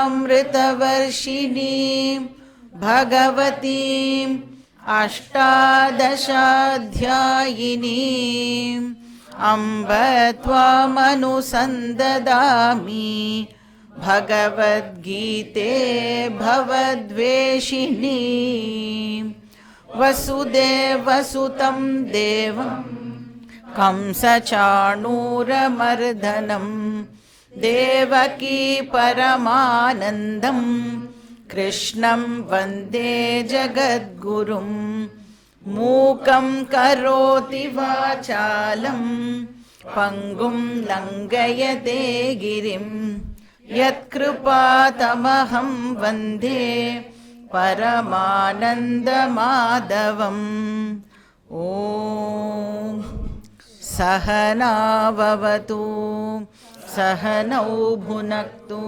अमृतवर्षिणीं भगवतीम् अष्टादशाध्यायिनीम् अम्ब त्वामनुसन्ददामि भगवद्गीते भवद्वेषिणीम् वसुदेवसुतं देवं कंसचाणूरमर्दनं देवकी परमानन्दं कृष्णं वन्दे जगद्गुरुं मूकं करोति वाचालं पङ्गुं लङ्घयते गिरिं यत्कृपातमहं वन्दे परमानन्दमाधवम् ॐ सहना भवतु सहनौ भुनक्तु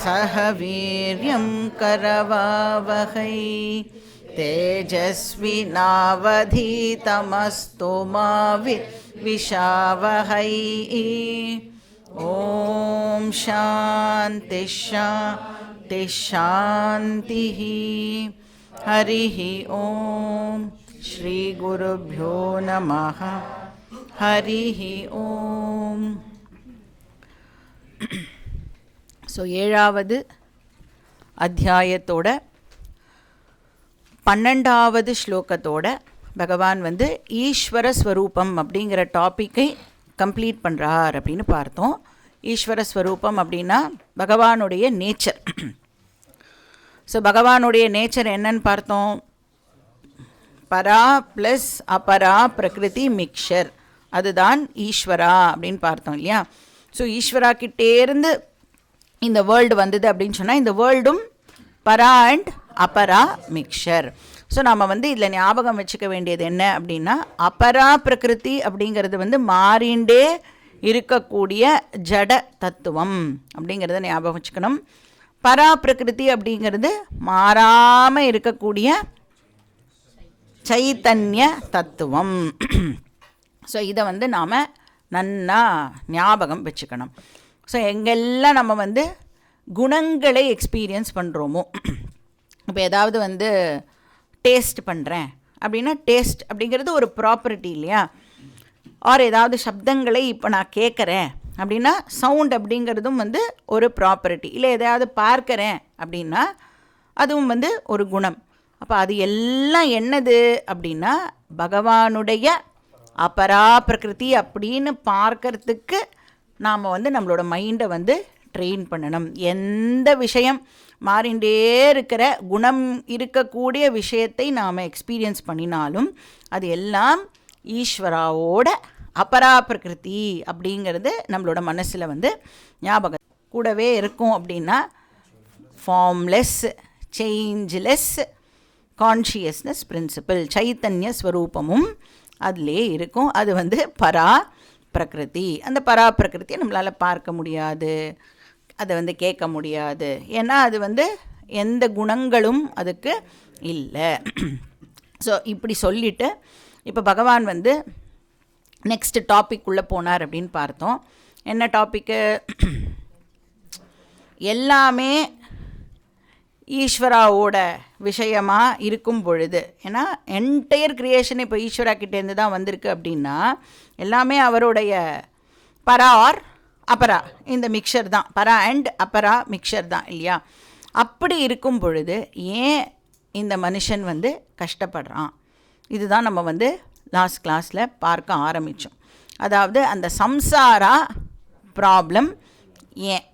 सह वीर्यं करवावहै तेजस्विनावधीतमस्तु मा विद्विषावहै ॐ शान्ति शान्ति शान्तिः हरिः ॐ श्री गुरुभ्यो नमः हरिः ॐ ஸோ 7வது அத்தியாயத்தோட 12வது ஸ்லோகத்தோட பகவான் வந்து ஈஸ்வர ஸ்வரூபம் அப்படிங்கிற டாப்பிக்கை கம்ப்ளீட் பண்ணுறார் அப்படின்னு பார்த்தோம். ஈஸ்வர ஸ்வரூபம் அப்படின்னா பகவானுடைய நேச்சர். ஸோ பகவானுடைய நேச்சர் என்னன்னு பார்த்தோம். பரா ப்ளஸ் அபரா பிரகிருதி மிக்சர், அதுதான் ஈஸ்வரா அப்படின்னு பார்த்தோம் இல்லையா. ஸோ ஈஸ்வரா கிட்டேருந்து இந்த வேர்ல்டு வந்தது அப்படின்னு சொன்னால் இந்த வேர்ல்டும் பரா அண்ட் அபரா மிக்சர். ஸோ நாம் வந்து இதில் ஞாபகம் வச்சுக்க வேண்டியது என்ன அப்படின்னா, அபரா பிரகிருதி அப்படிங்கிறது வந்து மாறிண்டே இருக்கக்கூடிய ஜட தத்துவம் அப்படிங்கிறத ஞாபகம் வச்சுக்கணும். பரா பிரகிருதி அப்படிங்கிறது மாறாமல் இருக்கக்கூடிய சைத்தன்ய தத்துவம். ஸோ இதை வந்து நாம் நன்னா ஞாபகம் வச்சுக்கணும். ஸோ எங்கெல்லாம் நம்ம வந்து குணங்களை எக்ஸ்பீரியன்ஸ் பண்ணுறோமோ, இப்போ ஏதாவது வந்து டேஸ்ட் பண்ணுறேன் அப்படின்னா டேஸ்ட் அப்படிங்கிறது ஒரு ப்ராப்பர்ட்டி இல்லையா. ஆர் ஏதாவது சப்தங்களை இப்போ நான் கேட்குறேன் அப்படின்னா சவுண்ட் அப்படிங்கிறதும் வந்து ஒரு ப்ராப்பர்ட்டி. இல்லை எதாவது பார்க்குறேன் அப்படின்னா அதுவும் வந்து ஒரு குணம். அப்போ அது எல்லாம் என்னது அப்படின்னா பகவானுடைய அபரா பிரகிருதி அப்படின்னு பார்க்கறதுக்கு நாம் வந்து நம்மளோட மைண்டை வந்து ட்ரெயின் பண்ணணும். எந்த விஷயம் மாறிண்டே இருக்கிற குணம் இருக்கக்கூடிய விஷயத்தை நாம் எக்ஸ்பீரியன்ஸ் பண்ணினாலும் அது எல்லாம் ஈஸ்வராவோட அபரா பிரகிருதி அப்படிங்கிறது நம்மளோட மனசில் வந்து ஞாபகம் கூடவே இருக்கும். அப்படின்னா ஃபார்ம்லெஸ் சேஞ்ச்லெஸ் கான்ஷியஸ்னஸ் பிரின்சிபல், சைத்தன்ய ஸ்வரூபமும் அதிலே இருக்கும். அது வந்து பரா பிரகிருதி. அந்த பரா பிரகிருத்தியை நம்மளால் பார்க்க முடியாது, அதை வந்து கேட்க முடியாது. ஏன்னா அது வந்து எந்த குணங்களும் அதுக்கு இல்லை. ஸோ இப்படி சொல்லிவிட்டு இப்போ பகவான் வந்து நெக்ஸ்ட் டாபிக் உள்ளே போனார் அப்படின்னு பார்த்தோம். என்ன டாப்பிக்கு? எல்லாமே ஈஸ்வராவோட விஷயமாக இருக்கும் பொழுது, ஏன்னா என்டையர் கிரியேஷன் இப்போ ஈஸ்வரா கிட்டேருந்து தான் வந்திருக்கு அப்படின்னா எல்லாமே அவருடைய பரா ஆர் அபரா இந்த மிக்சர் தான், பரா அண்ட் அபரா மிக்சர் தான் இல்லையா. அப்படி இருக்கும் பொழுது ஏன் இந்த மனுஷன் வந்து கஷ்டப்படுறான், இதுதான் நம்ம வந்து லாஸ்ட் கிளாஸில் பார்க்க ஆரம்பித்தோம். அதாவது அந்த சம்சாரா ப்ராப்ளம் ஏன்,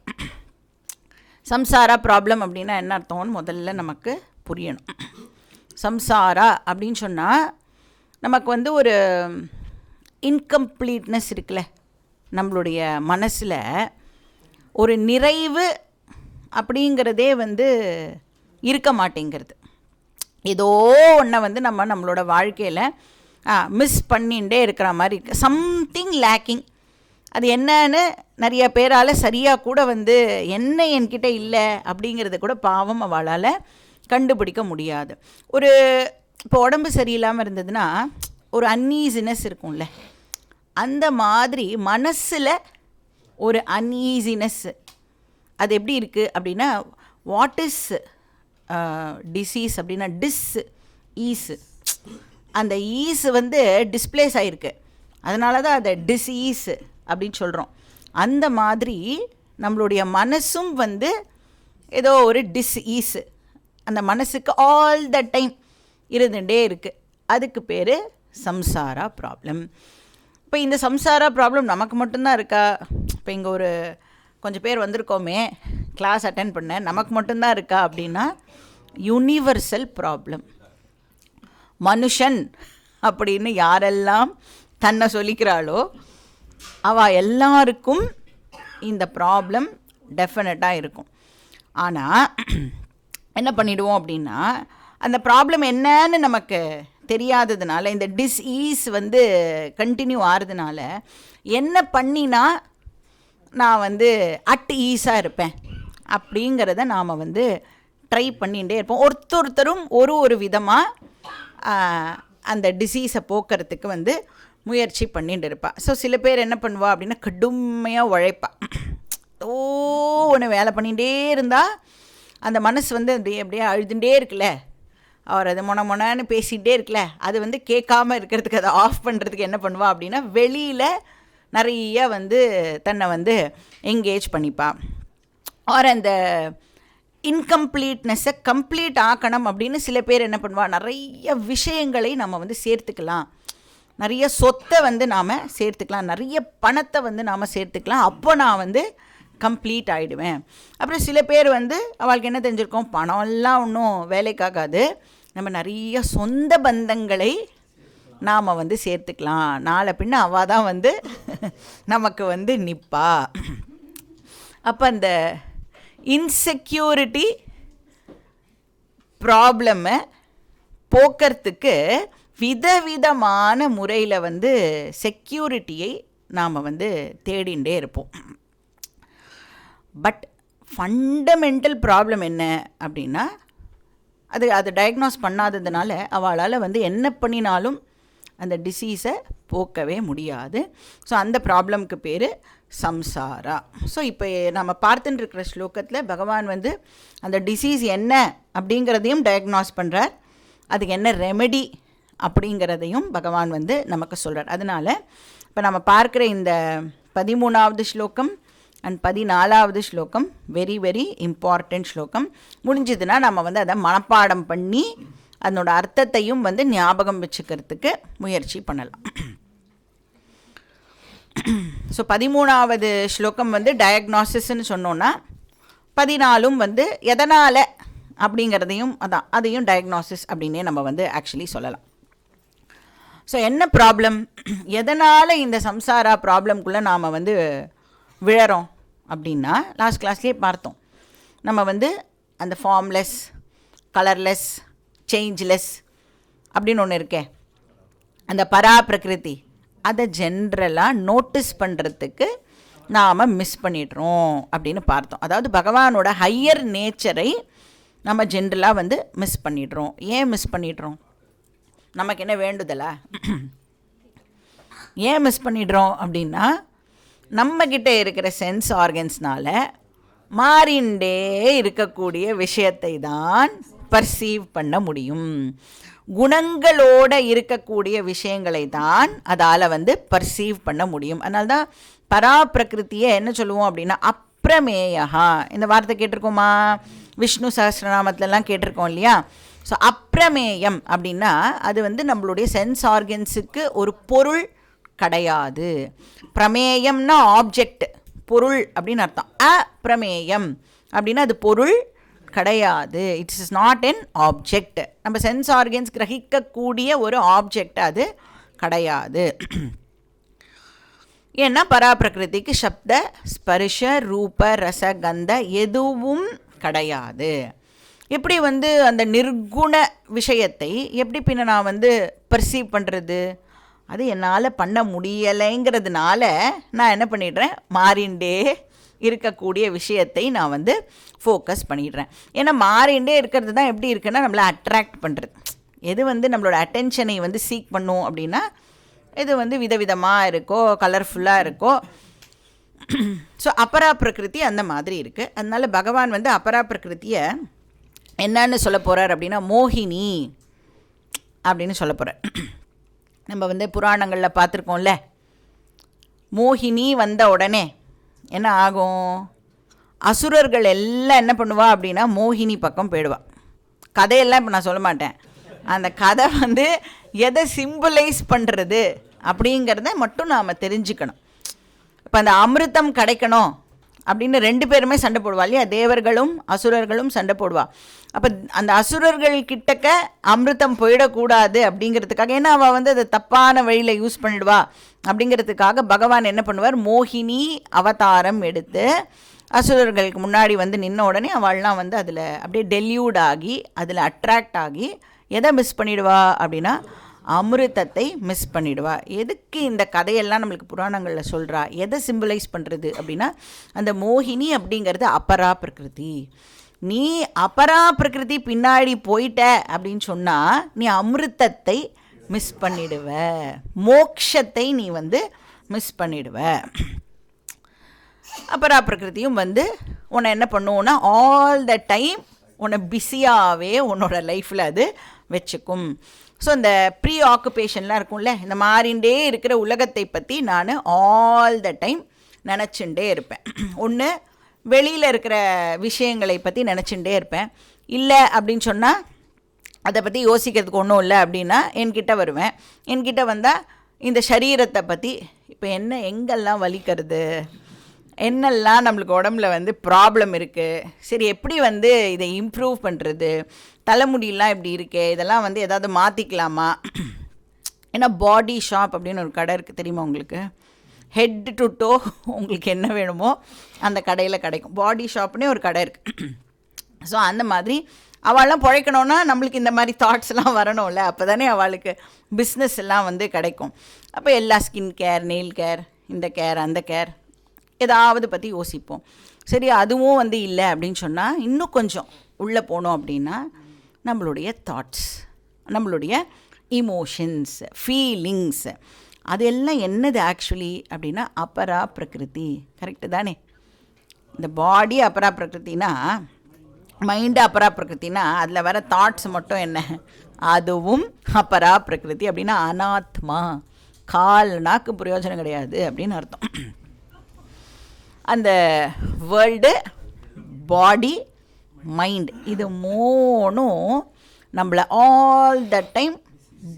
சம்சாரா ப்ராப்ளம் அப்படின்னா என்ன அர்த்தம்னு முதல்ல நமக்கு புரியணும். சம்சாரா அப்படின்னு சொன்னால் நமக்கு வந்து ஒரு இன்கம்ப்ளீட்னஸ் இருக்குல்ல, நம்மளுடைய மனசில் ஒரு நிறைவு அப்படிங்கிறதே வந்து இருக்க மாட்டேங்கிறது. ஏதோ ஒன்றை வந்து நம்மளோட வாழ்க்கையில் மிஸ் பண்ணிகிட்டே இருக்கிற மாதிரி இருக்குது. Something lacking. அது என்னன்னு நிறைய பேரால் சரியாக கூட வந்து என்ன என்கிட்ட இல்லை அப்படிங்கிறத கூட பாவம் அவளால் கண்டுபிடிக்க முடியாது. ஒரு இப்போ உடம்பு சரியில்லாமல் இருந்ததுன்னா ஒரு அன்ஈசினஸ் இருக்கும்ல, அந்த மாதிரி மனசில் ஒரு அன்ஈசினஸ் அது எப்படி இருக்குது அப்படின்னா, வாட் இஸ் டிசீஸ் அப்படின்னா ஈஸு, அந்த ஈஸு வந்து டிஸ்பிளேஸ் ஆகிருக்கு, அதனால தான் அதை டிசீஸு அப்படின்னு சொல்கிறோம். அந்த மாதிரி நம்மளுடைய மனசும் வந்து ஏதோ ஒரு டிஸ்ஈஸு அந்த மனசுக்கு ஆல் த டைம் இருந்துகிட்டே இருக்குது. அதுக்கு பேர் சம்சாரா ப்ராப்ளம். இப்போ இந்த சம்சாரா ப்ராப்ளம் நமக்கு மட்டும்தான் இருக்கா? இப்போ இங்கே ஒரு கொஞ்சம் பேர் வந்திருக்கோமே, கிளாஸ் அட்டென்ட் பண்ண, நமக்கு மட்டும்தான் இருக்கா அப்படின்னா யூனிவர்சல் ப்ராப்ளம். மனுஷன் அப்படின்னு யாரெல்லாம் தன்னை சொல்லிக்கிறாளோ அவள் எல்லாருக்கும் இந்த ப்ராப்ளம் டெஃபினட்டாக இருக்கும். ஆனால் என்ன பண்ணிவிடுவோம் அப்படின்னா, அந்த ப்ராப்ளம் என்னன்னு நமக்கு தெரியாததுனால, இந்த டிஸ்ஈஸ் வந்து கண்டினியூ ஆகிறதுனால என்ன பண்ணினா நான் வந்து அட் ஈஸாக இருப்பேன் அப்படிங்கிறத நாம் வந்து ட்ரை பண்ணிகிட்டே இருப்போம். ஒருத்தரும் ஒரு விதமாக அந்த டிசீஸை போக்குறதுக்கு வந்து முயற்சி பண்ணிட்டு இருப்பாள். ஸோ சில பேர் என்ன பண்ணுவா அப்படின்னா, கடுமையாக உழைப்பா, ஒன்று வேலை பண்ணிகிட்டே இருந்தால் அந்த மனசு வந்து அப்படியே அழுதுகிட்டே இருக்குல்ல, அவர் அது மொனன்னு பேசிகிட்டே இருக்குல்ல, அது வந்து கேட்காமல் இருக்கிறதுக்கு, அதை ஆஃப் பண்ணுறதுக்கு என்ன பண்ணுவா அப்படின்னா வெளியில் நிறைய வந்து தன்னை வந்து என்கேஜ் பண்ணிப்பா. ஆர் அந்த இன்கம்ப்ளீட்னஸை கம்ப்ளீட் ஆக்கணும் அப்படின்னு சில பேர் என்ன பண்ணுவா, நிறைய விஷயங்களை நம்ம வந்து சேர்த்துக்கலாம், நிறைய சொத்தை வந்து நாம் சேர்த்துக்கலாம், நிறைய பணத்தை வந்து நாம் சேர்த்துக்கலாம், அப்போ நான் வந்து கம்ப்ளீட் ஆகிடுவேன். அப்புறம் சில பேர் வந்து அவளுக்கு என்ன தெரிஞ்சிருக்கோம், பணம்லாம் ஒன்றும் வேலைக்காகாது, நம்ம நிறைய சொந்த பந்தங்களை நாம் வந்து சேர்த்துக்கலாம், நாளை பின்ன அவள் தான் வந்து நமக்கு வந்து நிற்பா. அப்போ அந்த இன்செக்யூரிட்டி ப்ராப்ளமை போக்கிறதுக்கு விதவிதமான முறையில் வந்து செக்யூரிட்டியை நாம் வந்து தேடிகிட்டே இருப்போம். பட் ஃபண்டமெண்டல் ப்ராப்ளம் என்ன அப்படின்னா, அது டயக்னோஸ் பண்ணாததுனால அவளால் வந்து என்ன பண்ணினாலும் அந்த டிசீஸை போக்கவே முடியாது. ஸோ அந்த ப்ராப்ளம்க்கு பேர் சம்சாரா. ஸோ இப்போ நம்ம பார்த்துட்டு இருக்கிற ஸ்லோகத்தில் பகவான் வந்து அந்த டிசீஸ் என்ன அப்படிங்கிறதையும் டயக்னோஸ் பண்ணுறார், அதுக்கு என்ன ரெமெடி அப்படிங்கிறதையும் பகவான் வந்து நமக்கு சொல்கிறார். அதனால் இப்போ நம்ம பார்க்குற இந்த 13வது ஸ்லோகம் அண்ட் 14வது ஸ்லோகம் வெரி வெரி இம்பார்ட்டண்ட் ஸ்லோகம். முடிஞ்சதுன்னா நம்ம வந்து அதை மனப்பாடம் பண்ணி அதனோட அர்த்தத்தையும் வந்து ஞாபகம் வச்சுக்கிறதுக்கு முயற்சி பண்ணலாம். ஸோ 13வது ஸ்லோகம் வந்து டயக்னாசிஸ்ன்னு சொன்னோன்னா, 14 வந்து எதனால் அப்படிங்கிறதையும் அதையும் டயக்னாசிஸ் அப்படின்னே நம்ம வந்து ஆக்சுவலி சொல்லலாம். ஸோ என்ன ப்ராப்ளம், எதனால் இந்த சம்சாரா ப்ராப்ளம்குள்ளே நாம் வந்து விழறோம் அப்படின்னா, லாஸ்ட் கிளாஸ்லேயே பார்த்தோம், நம்ம வந்து அந்த ஃபார்ம்லெஸ், கலர்லெஸ், சேஞ்ச்லெஸ் அப்படின்னு ஒன்று இருக்கே, அந்த பரா பிரகிருதி, அதை ஜென்ரலாக நோட்டீஸ் பண்ணுறதுக்கு நாம் மிஸ் பண்ணிடுறோம் அப்படின்னு பார்த்தோம். அதாவது பகவானோட ஹையர் நேச்சரை நம்ம ஜென்ரலாக வந்து மிஸ் பண்ணிடுறோம். ஏன் மிஸ் பண்ணிடுறோம்? நமக்கு என்ன வேண்டுதலா? ஏன் மிஸ் பண்ணிடுறோம் அப்படின்னா, நம்மக்கிட்ட இருக்கிற சென்ஸ் ஆர்கன்ஸ்னால் மாறிண்டே இருக்கக்கூடிய விஷயத்தை தான் பர்சீவ் பண்ண முடியும். குணங்களோடு இருக்கக்கூடிய விஷயங்களை தான் அதால் வந்து பர்சீவ் பண்ண முடியும். அதனால தான் பரா பிரகிருத்தியை என்ன சொல்லுவோம் அப்படின்னா அப்ரமேயா. இந்த வார்த்தை கேட்டிருக்கோமா? விஷ்ணு சஹஸ்ரநாமத்திலலாம் கேட்டிருக்கோம் இல்லையா? ஸோ அப்ரமேயம் அப்படின்னா அது வந்து நம்மளுடைய சென்ஸ் ஆர்கன்ஸுக்கு ஒரு பொருள் கிடையாது. பிரமேயம்னா ஆப்ஜெக்ட், பொருள் அப்படின்னு அர்த்தம். அப்ரமேயம் அப்படின்னா அது பொருள் கிடையாது. It's is not N object. நம்ம சென்ஸ் ஆர்கன்ஸ் கிரகிக்கக்கூடிய ஒரு ஆப்ஜெக்ட் அது கிடையாது. ஏன்னா பராபிரகிருதிக்கு சப்த, ஸ்பர்ஷ, ரூப, ரச, கந்த எதுவும் கிடையாது. எப்படி வந்து அந்த நிர்குண விஷயத்தை எப்படி பின்ன நான் வந்து பர்சீவ் பண்ணுறது? அது என்னால் பண்ண முடியலைங்கிறதுனால நான் என்ன பண்ணிடுறேன், மாறிண்டே இருக்கக்கூடிய விஷயத்தை நான் வந்து ஃபோக்கஸ் பண்ணிடுறேன். ஏன்னா மாறிண்டே இருக்கிறது தான் எப்படி இருக்குன்னா நம்மளை அட்ராக்ட் பண்ணுறது. எது வந்து நம்மளோட அட்டென்ஷனை வந்து சீக் பண்ணும் அப்படின்னா, இது வந்து விதவிதமாக இருக்கோ, கலர்ஃபுல்லாக இருக்கோ, ஸோ அபரா பிரகிருதி அந்த மாதிரி இருக்குது. அதனால் பகவான் வந்து அபரா பிரகிருத்தியை என்னன்னு சொல்ல போகிறார் அப்படின்னா மோகினி அப்படின்னு சொல்ல போகிறார். நம்ம வந்து புராணங்களில் பார்த்துருக்கோம்ல, மோகினி வந்த உடனே என்ன ஆகும், அசுரர்கள் எல்லாம் என்ன பண்ணுவா அப்படின்னா மோகினி பக்கம் போயிடுவா. கதையெல்லாம் இப்போ நான் சொல்ல மாட்டேன். அந்த கதை வந்து எதை சிம்பிளைஸ் பண்ணுறது அப்படிங்கிறத மட்டும் நாம் தெரிஞ்சுக்கணும். இப்போ அந்த அமிர்தம் கிடைக்கணும் அப்படின்னு 2 பேருமே சண்டை போடுவா இல்லையா, தேவர்களும் அசுரர்களும் சண்டை போடுவா. அப்போ அந்த அசுரர்கள் கிட்டக்க அமிர்தம் போயிடக்கூடாது அப்படிங்கிறதுக்காக, ஏன்னா அவள் வந்து அதை தப்பான வழியில் யூஸ் பண்ணிடுவா அப்படிங்கிறதுக்காக பகவான் என்ன பண்ணுவார், மோகினி அவதாரம் எடுத்து அசுரர்களுக்கு முன்னாடி வந்து நின்ன உடனே அவள்லாம் வந்து அதில் அப்படியே டெல்யூட் ஆகி அதில் அட்ராக்ட் ஆகி எதை மிஸ் பண்ணிடுவா அப்படின்னா அமிர்தத்தை மிஸ் பண்ணிடுவா. எதுக்கு இந்த கதையெல்லாம் நம்மளுக்கு புராணங்களில் சொல்கிறா, எதை சிம்பிளைஸ் பண்ணுறது அப்படின்னா அந்த மோகினி அப்படிங்கிறது அபரா பிரகிருதி. நீ அபரா பிரகிருதி பின்னாடி போயிட்ட அப்படின்னு சொன்னால் நீ அமிர்தத்தை மிஸ் பண்ணிடுவ, மோக்ஷத்தை நீ வந்து மிஸ் பண்ணிடுவ. அபரா பிரகிருதியும் வந்து உன்னை என்ன பண்ணுவோன்னா ஆல் த டைம் உன்னை பிஸியாகவே உன்னோட லைஃப்பில் அது வச்சுக்கும். ஸோ இந்த ப்ரீ ஆக்குபேஷன்லாம் இருக்கும்ல, இந்த மாறிண்டே இருக்கிற உலகத்தை பற்றி நான் ஆல் த டைம் நினச்சிண்டே இருப்பேன். ஒன்று வெளியில் இருக்கிற விஷயங்களை பற்றி நினச்சிண்டே இருப்பேன். இல்லை அப்படின்னு சொன்னால் அதை பற்றி யோசிக்கிறதுக்கு ஒன்றும் இல்லை அப்படின்னா என்கிட்ட வருவேன். என்கிட்ட வந்தால் இந்த சரீரத்தை பற்றி இப்போ என்ன எங்கெல்லாம் வலிக்கிறது, என்னெல்லாம் நம்மளுக்கு உடம்புல வந்து ப்ராப்ளம் இருக்குது, சரி எப்படி வந்து இதை இம்ப்ரூவ் பண்ணுறது, தலைமுடியெல்லாம் இப்படி இருக்கே, இதெல்லாம் வந்து எதாவது மாற்றிக்கலாமா. ஏன்னா பாடி ஷாப் அப்படின்னு ஒரு கடை இருக்குது தெரியுமா உங்களுக்கு, ஹெட் டு டோ உங்களுக்கு என்ன வேணுமோ அந்த கடையில் கிடைக்கும். பாடி ஷாப்னே ஒரு கடை இருக்குது. ஸோ அந்த மாதிரி அவள்லாம் பிழைக்கணுன்னா நம்மளுக்கு இந்த மாதிரி தாட்ஸ்லாம் வரணும்ல, அப்போ தானே அவளுக்கு பிஸ்னஸ் எல்லாம் வந்து கிடைக்கும். அப்போ எல்லா ஸ்கின் கேர், நெயில் கேர், இந்த கேர் அந்த கேர் ஏதாவது பற்றி யோசிப்போம். சரி அதுவும் வந்து இல்லை அப்படின்னு சொன்னால் இன்னும் கொஞ்சம் உள்ளே போனோம் அப்படின்னா நம்மளுடைய தாட்ஸ், நம்மளுடைய இமோஷன்ஸ், ஃபீலிங்ஸ், அதெல்லாம் என்னது ஆக்சுவலி அப்படின்னா அபரா பிரகிருதி. கரெக்டு தானே? இந்த பாடி அபரா பிரகிருத்தினா, மைண்டு அபரா பிரகிருத்தினா, அதில் வர தாட்ஸ் மட்டும் என்ன, அதுவும் அபரா பிரகிருதி. அப்படின்னா அனாத்மா, கால் நாக்கு பிரயோஜனம் கிடையாது அப்படின்னு அர்த்தம். அந்த வேர்ல்டு, பாடி, மைண்ட், இது மூணும் நம்மளை ஆல் த டைம்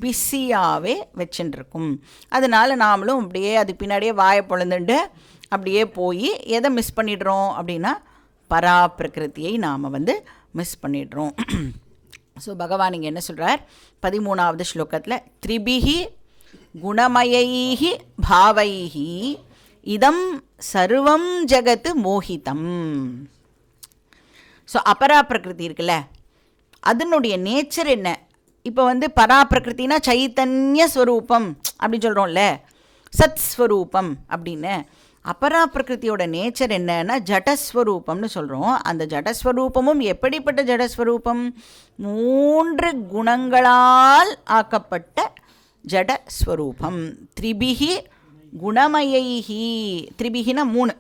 பிஸியாகவே வச்சுட்டுருக்கும். அதனால் நாமளும் அப்படியே அதுக்கு பின்னாடியே வாயை பொழுந்துட்டு அப்படியே போய் எதை மிஸ் பண்ணிடுறோம் அப்படின்னா பரா பிரகிருத்தியை நாம் வந்து மிஸ் பண்ணிடுறோம். ஸோ பகவான் இங்கே என்ன சொல்கிறார் 13வது ஸ்லோகத்தில், த்ரிபிஹி குணமயைஹி பாவைஹி இதம் சர்வம் ஜகத்து மோகிதம். ஸோ அபரா பிரகிருதி இருக்குல்ல, அதனுடைய நேச்சர் என்ன? இப்போ வந்து பரா பிரகிருத்தினா சைத்தன்ய ஸ்வரூபம் அப்படின்னு சொல்கிறோம்ல, சத் ஸ்வரூபம் அப்படின்னு. அபரா பிரகிருத்தியோட நேச்சர் என்னன்னா ஜடஸ்வரூபம்னு சொல்கிறோம். அந்த ஜடஸ்வரூபமும் எப்படிப்பட்ட ஜடஸ்வரூபம்? 3 குணங்களால் ஆக்கப்பட்ட ஜடஸ்வரூபம். த்ரிபிஹி குணமயைஹி, த்ரிபிஹினா 3,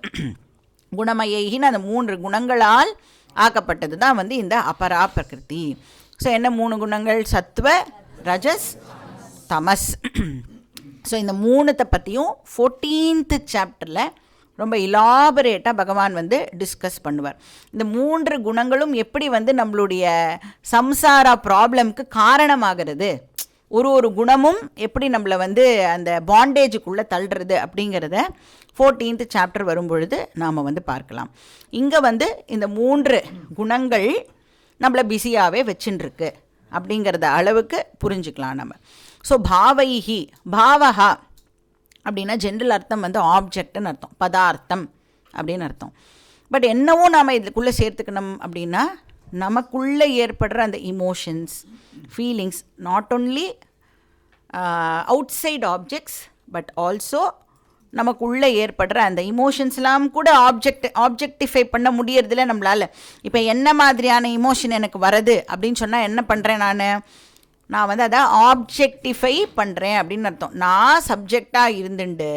குணமயைஹின்னு அந்த 3 குணங்களால் ஆக்கப்பட்டது தான் வந்து இந்த அபரா பிரகிருதி. ஸோ என்ன 3 குணங்கள்? சத்வ, ரஜஸ், தமஸ். ஸோ இந்த 3த்தை பற்றியும் 14th சாப்டரில் ரொம்ப இலாபரேட்டாக பகவான் வந்து டிஸ்கஸ் பண்ணுவார். இந்த 3 குணங்களும் எப்படி வந்து நம்மளுடைய சம்சாரா ப்ராப்ளம்க்கு காரணமாகிறது, ஒரு குணமும் எப்படி நம்மளை வந்து அந்த பாண்டேஜுக்குள்ளே தள்ளுறது அப்படிங்கிறத 14th சாப்டர் வரும்பொழுது நாம் வந்து பார்க்கலாம். இங்கே வந்து இந்த 3 குணங்கள் நம்மளை பிஸியாகவே வச்சுட்டுருக்கு அப்படிங்கிறத அளவுக்கு புரிஞ்சுக்கலாம் நம்ம. ஸோ பாவைஹி, பாவஹா அப்படின்னா ஜென்ரல் அர்த்தம் வந்து ஆப்ஜெக்ட்னு அர்த்தம், பதார்த்தம் அப்படின்னு அர்த்தம். பட் என்னவோ நாம் இதுக்குள்ளே சேர்த்துக்கணும் அப்படின்னா நமக்குள்ளே ஏற்படுற அந்த emotions, feelings, not only outside objects but also நமக்குள்ளே ஏற்படுற அந்த இமோஷன்ஸ்லாம் கூட ஆப்ஜெக்டிஃபை பண்ண முடியறதில்ல நம்மளால். இப்போ என்ன மாதிரியான இமோஷன் எனக்கு வருது அப்படின்னு சொன்னால் என்ன பண்ணுறேன், நான் வந்து அதை ஆப்ஜெக்டிஃபை பண்ணுறேன் அப்படின்னு அர்த்தம். நான் சப்ஜெக்டாக இருந்துட்டு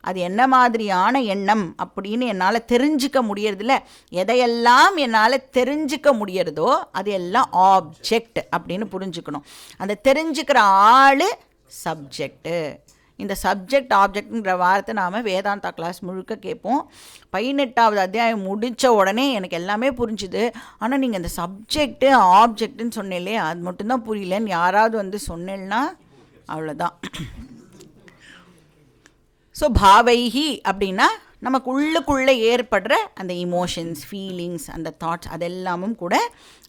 அது என்ன மாதிரியான எண்ணம் அப்படின்னு என்னால் தெரிஞ்சிக்க முடியறதில்ல. எதையெல்லாம் என்னால் தெரிஞ்சிக்க முடியறதோ அது எல்லாம் ஆப்ஜெக்ட் அப்படின்னு புரிஞ்சுக்கணும். அந்த தெரிஞ்சுக்கிற ஆள் சப்ஜெக்டு. இந்த சப்ஜெக்ட் ஆப்ஜெக்ட்ங்கிற வார்த்தை நாம் வேதாந்தா கிளாஸ் முழுக்க கேட்போம். 18வது அத்தியாயம் முடித்த உடனே எனக்கு எல்லாமே புரிஞ்சுது. ஆனால் நீங்கள் இந்த சப்ஜெக்டு ஆப்ஜெக்ட்டுன்னு சொன்னீங்களே அது மட்டும்தான் புரியலன்னு யாராவது வந்து சொன்னேன்னா அவ்வளோதான். ஸோ பாவைஹி அப்படின்னா நமக்கு உள்ளுக்குள்ளே ஏற்படுற அந்த இமோஷன்ஸ், ஃபீலிங்ஸ், அந்த தாட்ஸ் அதெல்லாமும் கூட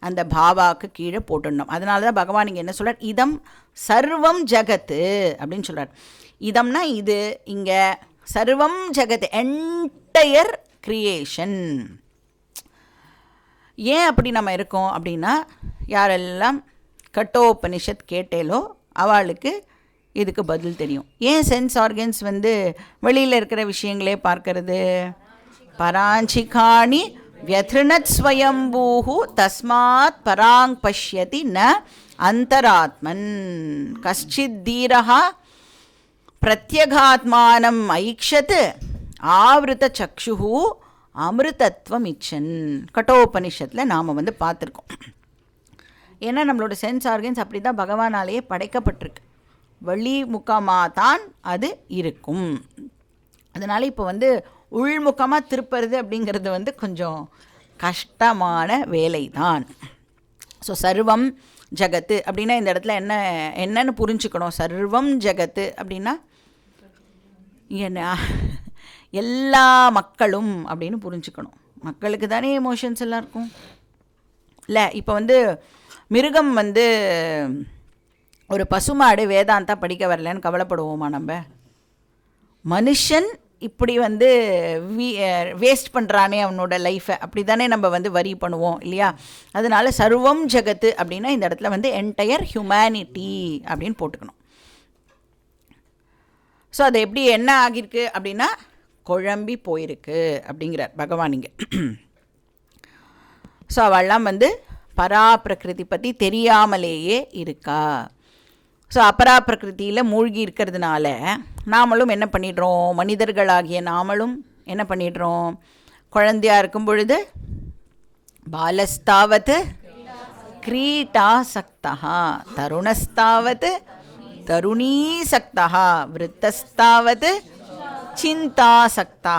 அந்த பாவாவுக்கு கீழே போட்டுடணும். அதனால தான் பகவான் இங்கே என்ன சொல்கிறார், இதம் சர்வம் ஜகத்து அப்படின்னு சொல்கிறார். இதம்னா இது, இங்கே சர்வம் ஜகத்து என்டையர் கிரியேஷன். ஏன் அப்படி நம்ம இருக்கோம் அப்படின்னா, யாரெல்லாம் கட்டோபனிஷத் கேட்டேலோ அவளுக்கு இதுக்கு பதில் தெரியும். ஏன் சென்ஸ் ஆர்கன்ஸ் வந்து வெளியில் இருக்கிற விஷயங்களே பார்க்கறது? பராஞ்சிகாணி வியத்ருணத் ஸ்வயம்பூஹு தஸ்மாத் பராங் பஷ்யதி ந அந்தராத்மன் கஷ்சித் தீரஹா பிரத்யகாத்மானம் ஐக்ஷத் ஆவிருத சக்ஷுஹு அமிர்தத்வம் இச்சன். கட்டோபனிஷத்தில் நாம் வந்து பார்த்துருக்கோம். ஏன்னா நம்மளோட சென்ஸ் ஆர்கன்ஸ் அப்படி தான் பகவானாலேயே படைக்கப்பட்டிருக்கு. வெளிமுகமாக தான் அது இருக்கும். அதனால் இப்போ வந்து உள்முகமாக திருப்புறது அப்படிங்கிறது வந்து கொஞ்சம் கஷ்டமான வேலை தான். ஸோ சர்வம் ஜகத்து அப்படின்னா இந்த இடத்துல என்னன்னு புரிஞ்சுக்கணும். சர்வம் ஜகத்து அப்படின்னா என்ன, எல்லா மக்களும் அப்படின்னு புரிஞ்சுக்கணும். மக்களுக்கு தானே எமோஷன்ஸ் எல்லாம் இருக்கும் இல்லை? இப்போ வந்து மிருகம் வந்து ஒரு பசுமாடு வேதாந்தா படிக்க வரலன்னு கவலைப்படுவோமா நம்ம? மனுஷன் இப்படி வந்து வேஸ்ட் பண்ணுறானே அவனோட லைஃப்பை, அப்படி தானே நம்ம வந்து வரி பண்ணுவோம் இல்லையா? அதனால சர்வம் ஜகத்து அப்படின்னா இந்த இடத்துல வந்து என்டையர் ஹியூமனிட்டி அப்படின்னு போட்டுக்கணும். ஸோ அது எப்படி என்ன ஆகியிருக்கு அப்படின்னா குழம்பி போயிருக்கு அப்படிங்கிறார் பகவான் இங்கே. ஸோ அவெல்லாம் வந்து பரா பிரகிருதி பற்றி தெரியாமலேயே இருக்கா. ஸோ அபரா பிரகிருதியில் மூழ்கி இருக்கிறதுனால நாமளும் என்ன பண்ணிடுறோம், மனிதர்களாகிய நாமளும் என்ன பண்ணிடுறோம், குழந்தையாக இருக்கும் பொழுது பாலஸ்தாவது கிரீட்டாசக்தா தருணஸ்தாவது தருணீசக்தா விருத்தஸ்தாவது சிந்தாசக்தா.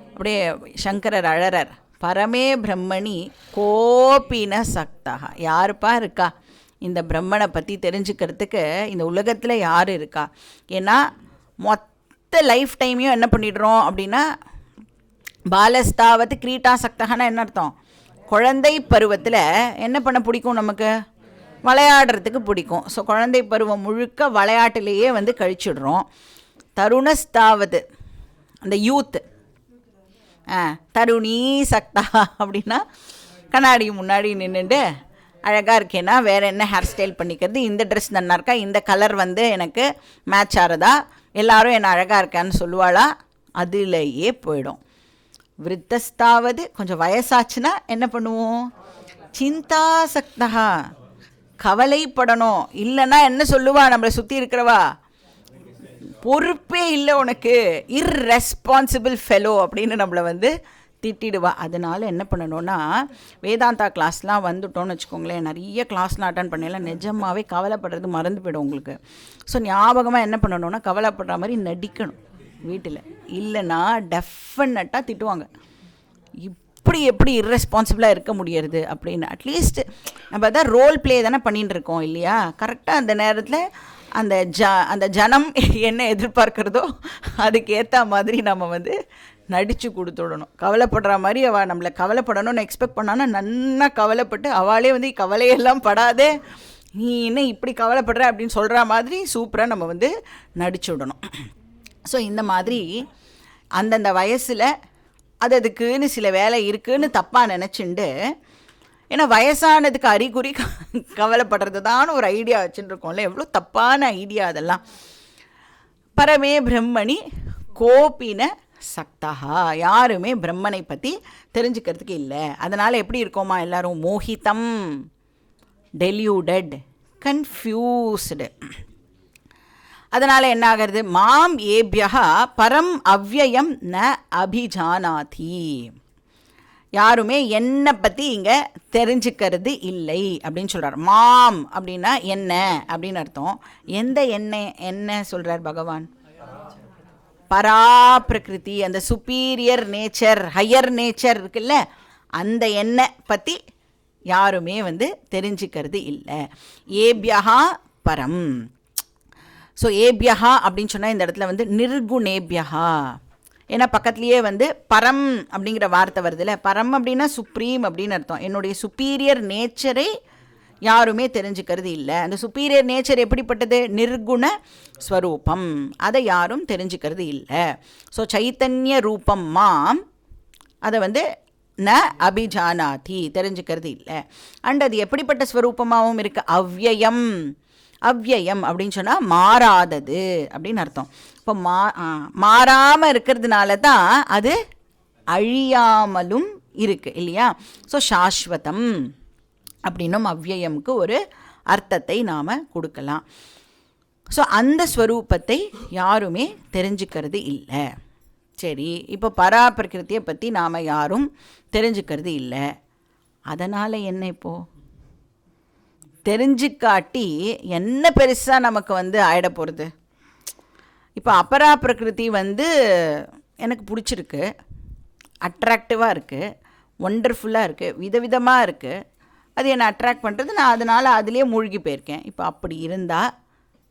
அப்படியே சங்கரர் அழறர், பரமே பிரம்மணி கோபின சக்தா. யாருப்பா இருக்கா இந்த பிரம்மனை பற்றி தெரிஞ்சுக்கிறதுக்கு இந்த உலகத்தில் யார் இருக்கா? ஏன்னா மொத்த லைஃப் டைமையும் என்ன பண்ணிடுறோம் அப்படின்னா, பாலஸ்தாவது கிரீட்டாசக்தகன்னா என்ன அர்த்தம்? குழந்தை பருவத்தில் என்ன பண்ண பிடிக்கும் நமக்கு? விளையாடுறதுக்கு பிடிக்கும். ஸோ குழந்தை பருவம் முழுக்க விளையாட்டுலேயே வந்து கழிச்சிடுறோம். தருணஸ்தாவது அந்த யூத்து, தருணி சக்தா அப்படின்னா கண்ணாடி முன்னாடி நின்றுட்டு அழகாக இருக்கேன்னா வேறு என்ன ஹேர் ஸ்டைல் பண்ணிக்கிறது, இந்த ட்ரெஸ் நல்லா இருக்கா, இந்த கலர் வந்து எனக்கு மேட்ச் ஆகிறதா, எல்லோரும் என்ன அழகாக இருக்கான்னு சொல்லுவாளா, அதிலேயே போயிடும். விருத்தஸ்தாவது கொஞ்சம் வயசாச்சுன்னா என்ன பண்ணுவோம்? சிந்தாசக்தா, கவலைப்படணும். இல்லைன்னா என்ன சொல்லுவா நம்மளை சுற்றி இருக்கிறவா, பொறுப்பே இல்லை உனக்கு, இர்ரெஸ்பான்சிபிள் ஃபெலோ அப்படின்னு நம்மளை வந்து திட்டிடுவா. அதனால் என்ன பண்ணணும்னா, வேதாந்தா கிளாஸ்லாம் வந்துட்டோன்னு வச்சுக்கோங்களேன், நிறைய கிளாஸ்லாம் அட்டன் பண்ணலாம், நிஜமாகவே கவலைப்படுறது மறந்து போய்டும் உங்களுக்கு. ஸோ ஞாபகமாக என்ன பண்ணணும்னா, கவலைப்படுற மாதிரி நடிக்கணும் வீட்டில். இல்லைன்னா டெஃபினட்டாக திட்டுவாங்க, இப்படி எப்படி இர்ரெஸ்பான்சிபிளாக இருக்க முடியறது அப்படின்னு. அட்லீஸ்ட் நம்ம தான் ரோல் ப்ளே தானே பண்ணிகிட்டு இருக்கோம் இல்லையா? கரெக்டாக அந்த நேரத்தில் அந்த ஜனம் என்ன எதிர்பார்க்குறதோ அதுக்கேற்ற மாதிரி நம்ம வந்து நடித்து கொடுத்துடணும். கவலைப்படுற மாதிரி அவள் நம்மளை கவலைப்படணும்னு எக்ஸ்பெக்ட் பண்ணான்னா நன்னா கவலைப்பட்டு அவளே வந்து கவலையெல்லாம் படாதே, நீ என்ன இப்படி கவலைப்படுற அப்படின்னு சொல்கிற மாதிரி சூப்பராக நம்ம வந்து நடிச்சு விடணும். ஸோ இந்த மாதிரி அந்தந்த வயசில் அதுக்குன்னு சில வேலை இருக்குதுன்னு தப்பாக நினச்சிண்டு, ஏன்னா வயசானதுக்கு அறிகுறி கவலைப்படுறது தான் ஒரு ஐடியா வச்சுட்டுருக்கோம்ல, எவ்வளோ தப்பான ஐடியா அதெல்லாம். பரமே பிரம்மணி கோபின சக்தா, யாருமே பிரம்மனை பற்றி தெரிஞ்சுக்கிறதுக்கு இல்லை. அதனால் எப்படி இருக்கோமா எல்லோரும்? மோகிதம், டெல்யூடட், கன்ஃபியூஸ்டு. அதனால் என்ன ஆகிறது? மாம் ஏபியா பரம் அவ்யயம் ந அபிஜானாதி. யாருமே என்னை பற்றி இங்கே தெரிஞ்சுக்கிறது இல்லை அப்படின்னு சொல்கிறார். மாம் அப்படின்னா என்ன அப்படின்னு அர்த்தம். எந்த என்ன சொல்கிறார் பகவான்? பரா பிரகிருதி, அந்த சுப்பீரியர் நேச்சர், ஹையர் நேச்சர் இருக்குல்ல, அந்த எண்ணெய் பற்றி யாருமே தெரிஞ்சுக்கிறது இல்லை. ஏபியா பரம். ஸோ ஏபியா அப்படின்னு சொன்னால் இந்த இடத்துல நிர்குணேபியா, ஏன்னா பக்கத்துலேயே பரம் அப்படிங்கிற வார்த்தை வருதுல்ல. பரம் அப்படின்னா சுப்ரீம் அப்படின்னு அர்த்தம். என்னுடைய சுப்பீரியர் நேச்சரை யாருமே தெரிஞ்சுக்கிறது இல்லை. அந்த சுப்பீரியர் நேச்சர் எப்படிப்பட்டது? நிர்குண ஸ்வரூபம். அதை யாரும் தெரிஞ்சுக்கிறது இல்லை. ஸோ சைத்தன்ய ரூபம் மாம், அதை ந அபிஜானாதி, தெரிஞ்சுக்கிறது இல்லை. அண்ட் அது எப்படிப்பட்ட ஸ்வரூபமாகவும் இருக்குது? அவ்யயம். அவ்யயம் அப்படின்னு சொன்னால் மாறாதது அப்படின்னு அர்த்தம். இப்போ மாறாமல் இருக்கிறதுனால தான் அது அழியாமலும் இருக்குது இல்லையா? ஸோ சாஸ்வதம் அப்படின்னும் அவ்யயமுக்கு ஒரு அர்த்தத்தை நாம் கொடுக்கலாம். ஸோ அந்த ஸ்வரூபத்தை யாருமே தெரிஞ்சுக்கிறது இல்லை. சரி, இப்போ பராபிரகிருத்தியை பற்றி நாம் யாரும் தெரிஞ்சுக்கிறது இல்லை. அதனால் என்ன? இப்போது தெரிஞ்சுக்காட்டி என்ன பெருசாக நமக்கு ஆயிட போகிறது? இப்போ அபரா பிரகிருதி எனக்கு பிடிச்சிருக்கு, அட்ராக்டிவாக இருக்குது, ஒண்டர்ஃபுல்லாக இருக்குது, விதவிதமாக இருக்குது. அது என்னை அட்ராக்ட் பண்ணுறது, நான் அதனால் அதுலேயே மூழ்கி போயிருக்கேன். இப்போ அப்படி இருந்தால்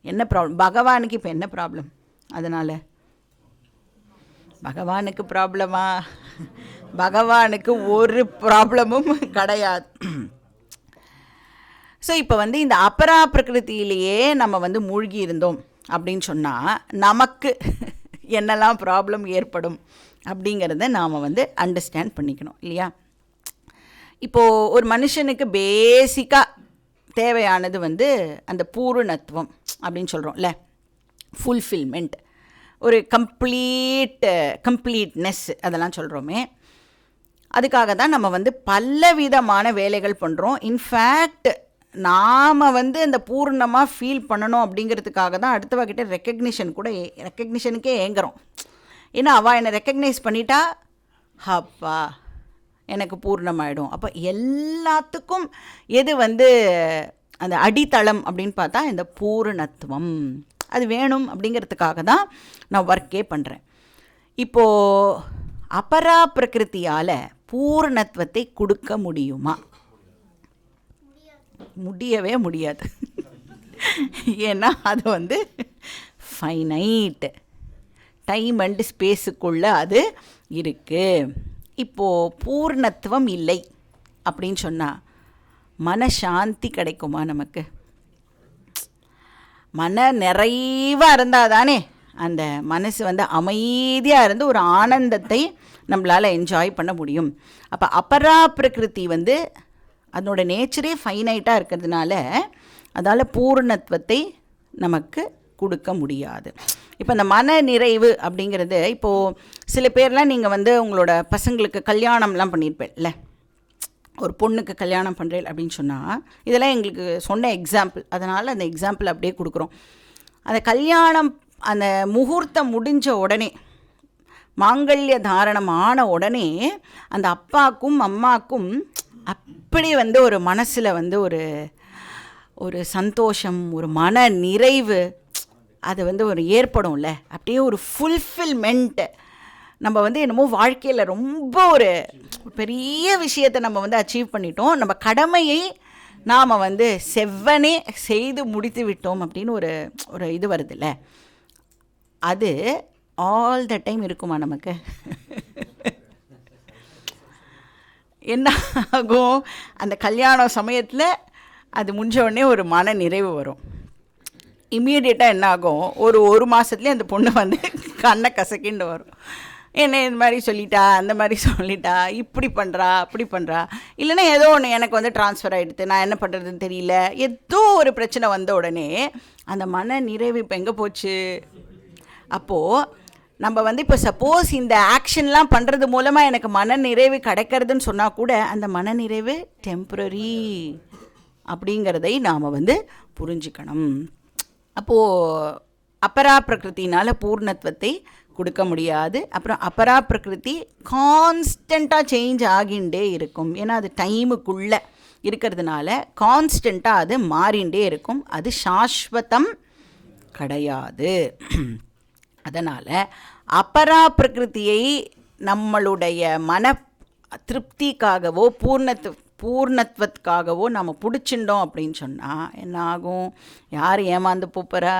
என்ன ப்ராப்ளம்? பகவானுக்கு இப்போ என்ன ப்ராப்ளம்? அதனால் பகவானுக்கு ப்ராப்ளமா? பகவானுக்கு ஒரு ப்ராப்ளமும் கிடையாது. ஸோ இப்போ இந்த அபரா பிரகிருத்தியிலேயே நம்ம மூழ்கி இருந்தோம் அப்படின்னு சொன்னால் நமக்கு என்னெல்லாம் ப்ராப்ளம் ஏற்படும் அப்படிங்கிறத நாம் அண்டர்ஸ்டாண்ட் பண்ணிக்கணும் இல்லையா? இப்போது ஒரு மனுஷனுக்கு பேசிக்காக தேவையானது அந்த பூரணத்துவம் அப்படின்னு சொல்கிறோம்ல, ஃபுல்ஃபில்மெண்ட், ஒரு கம்ப்ளீட்னஸ் அதெல்லாம் சொல்கிறோமே. அதுக்காக தான் நம்ம பல விதமான வேலைகள் பண்ணுறோம். இன்ஃபேக்ட் நாம் அந்த பூர்ணமாக ஃபீல் பண்ணணும் அப்படிங்கிறதுக்காக தான் அடுத்தவகிட்ட ரெக்கக்னிஷனுக்கே ஏங்குறோம். ஏன்னா அவள் என்னை ரெக்கக்னைஸ் பண்ணிட்டா அப்பா எனக்கு பூர்ணமாயிடும். அப்போ எல்லாத்துக்கும் எது அந்த அடித்தளம் அப்படின்னு பார்த்தா இந்த பூரணத்துவம் அது வேணும். அப்படிங்கிறதுக்காக தான் நான் ஒர்க்கே பண்ணுறேன். இப்போது அபரா பிரகிருத்தியால் பூரணத்துவத்தை கொடுக்க முடியுமா? முடியவே முடியாது. ஏன்னா அது ஃபைனைட் டைம் அண்ட் ஸ்பேஸுக்குள்ளே அது இருக்குது. இப்போது பூர்ணத்துவம் இல்லை அப்படின்னு சொன்னால் மனசாந்தி கிடைக்குமா? நமக்கு மன நிறைவாக இருந்தால் தானே அந்த மனசு அமைதியாக இருந்து ஒரு ஆனந்தத்தை நம்மளால் என்ஜாய் பண்ண முடியும். அப்போ அபரா பிரகிருதி அதனோட நேச்சரே ஃபைனைட்டாக இருக்கிறதுனால அதால் பூர்ணத்துவத்தை நமக்கு கொடுக்க முடியாது. இப்போ இந்த மன நிறைவு அப்படிங்கிறது, இப்போது சில பேர்லாம் நீங்கள் உங்களோட பசங்களுக்கு கல்யாணம்லாம் பண்ணியிருப்பேன்ல, ஒரு பொண்ணுக்கு கல்யாணம் பண்ணுறேன் அப்படின்னு சொன்னால், இதெல்லாம் எங்களுக்கு சொன்ன எக்ஸாம்பிள், அதனால் அந்த எக்ஸாம்பிள் அப்படியே கொடுக்குறோம். அந்த கல்யாணம் அந்த முகூர்த்தம் முடிஞ்ச உடனே, மாங்கல்ய தாரணம் ஆன உடனே அந்த அப்பாக்கும் அம்மாக்கும் அப்படி ஒரு மனசில் ஒரு சந்தோஷம், ஒரு மன நிறைவு அது ஒரு ஏற்படும்ல. அப்படியே ஒரு ஃபுல்ஃபில்மெண்ட். நம்ம என்னமோ வாழ்க்கையில் ரொம்ப ஒரு பெரிய விஷயத்தை நம்ம அச்சீவ் பண்ணிட்டோம், நம்ம கடமையை நாம் செவ்வனே செய்து முடித்து விட்டோம் அப்படின்னு ஒரு இது வருதுல்ல. அது ஆல் த டைம் இருக்குமா நமக்கு? என்ன ஆகும்? அந்த கல்யாண சமயத்தில் அது முடிஞ்ச உடனே ஒரு மன நிறைவு வரும். இம்மீடியட்டாக என்ன ஆகும்? ஒரு மாதத்துலேயே அந்த பொண்ணு கண்ணை கசக்கின்னு வரும். என்ன இந்த மாதிரி சொல்லிட்டா, அந்த மாதிரி சொல்லிட்டா, இப்படி பண்ணுறா, அப்படி பண்ணுறா, இல்லைன்னா ஏதோ ஒன்று எனக்கு ட்ரான்ஸ்ஃபர் ஆகிடுது, நான் என்ன பண்ணுறதுன்னு தெரியல, ஏதோ ஒரு பிரச்சனை வந்த உடனே அந்த மன நிறைவு இப்போ எங்கே போச்சு? அப்போது நம்ம இப்போ சப்போஸ் இந்த ஆக்ஷன்லாம் பண்ணுறது மூலமாக எனக்கு மன நிறைவு கிடைக்கிறதுன்னு சொன்னால் கூட அந்த மன நிறைவு டெம்ப்ரரி அப்படிங்கிறதை நாம் புரிஞ்சுக்கணும். அப்போது அபரா பிரகிருத்தினால் பூர்ணத்துவத்தை கொடுக்க முடியாது. அப்புறம் அபரா பிரகிருதி கான்ஸ்டண்ட்டாக சேஞ்ச் ஆகிண்டே இருக்கும். ஏன்னா அது டைமுக்குள்ளே இருக்கிறதுனால கான்ஸ்டண்ட்டாக அது மாறிண்டே இருக்கும். அது சாஸ்வதம் கிடையாது. அதனால் அபரா பிரகிருதியை நம்மளுடைய மன திருப்திக்காகவோ பூர்ணத்துவத்துக்காகவோ நம்ம பிடிச்சிட்டோம் அப்படின்னு சொன்னால் என்ன ஆகும்? யார் ஏமாந்து போகிறா?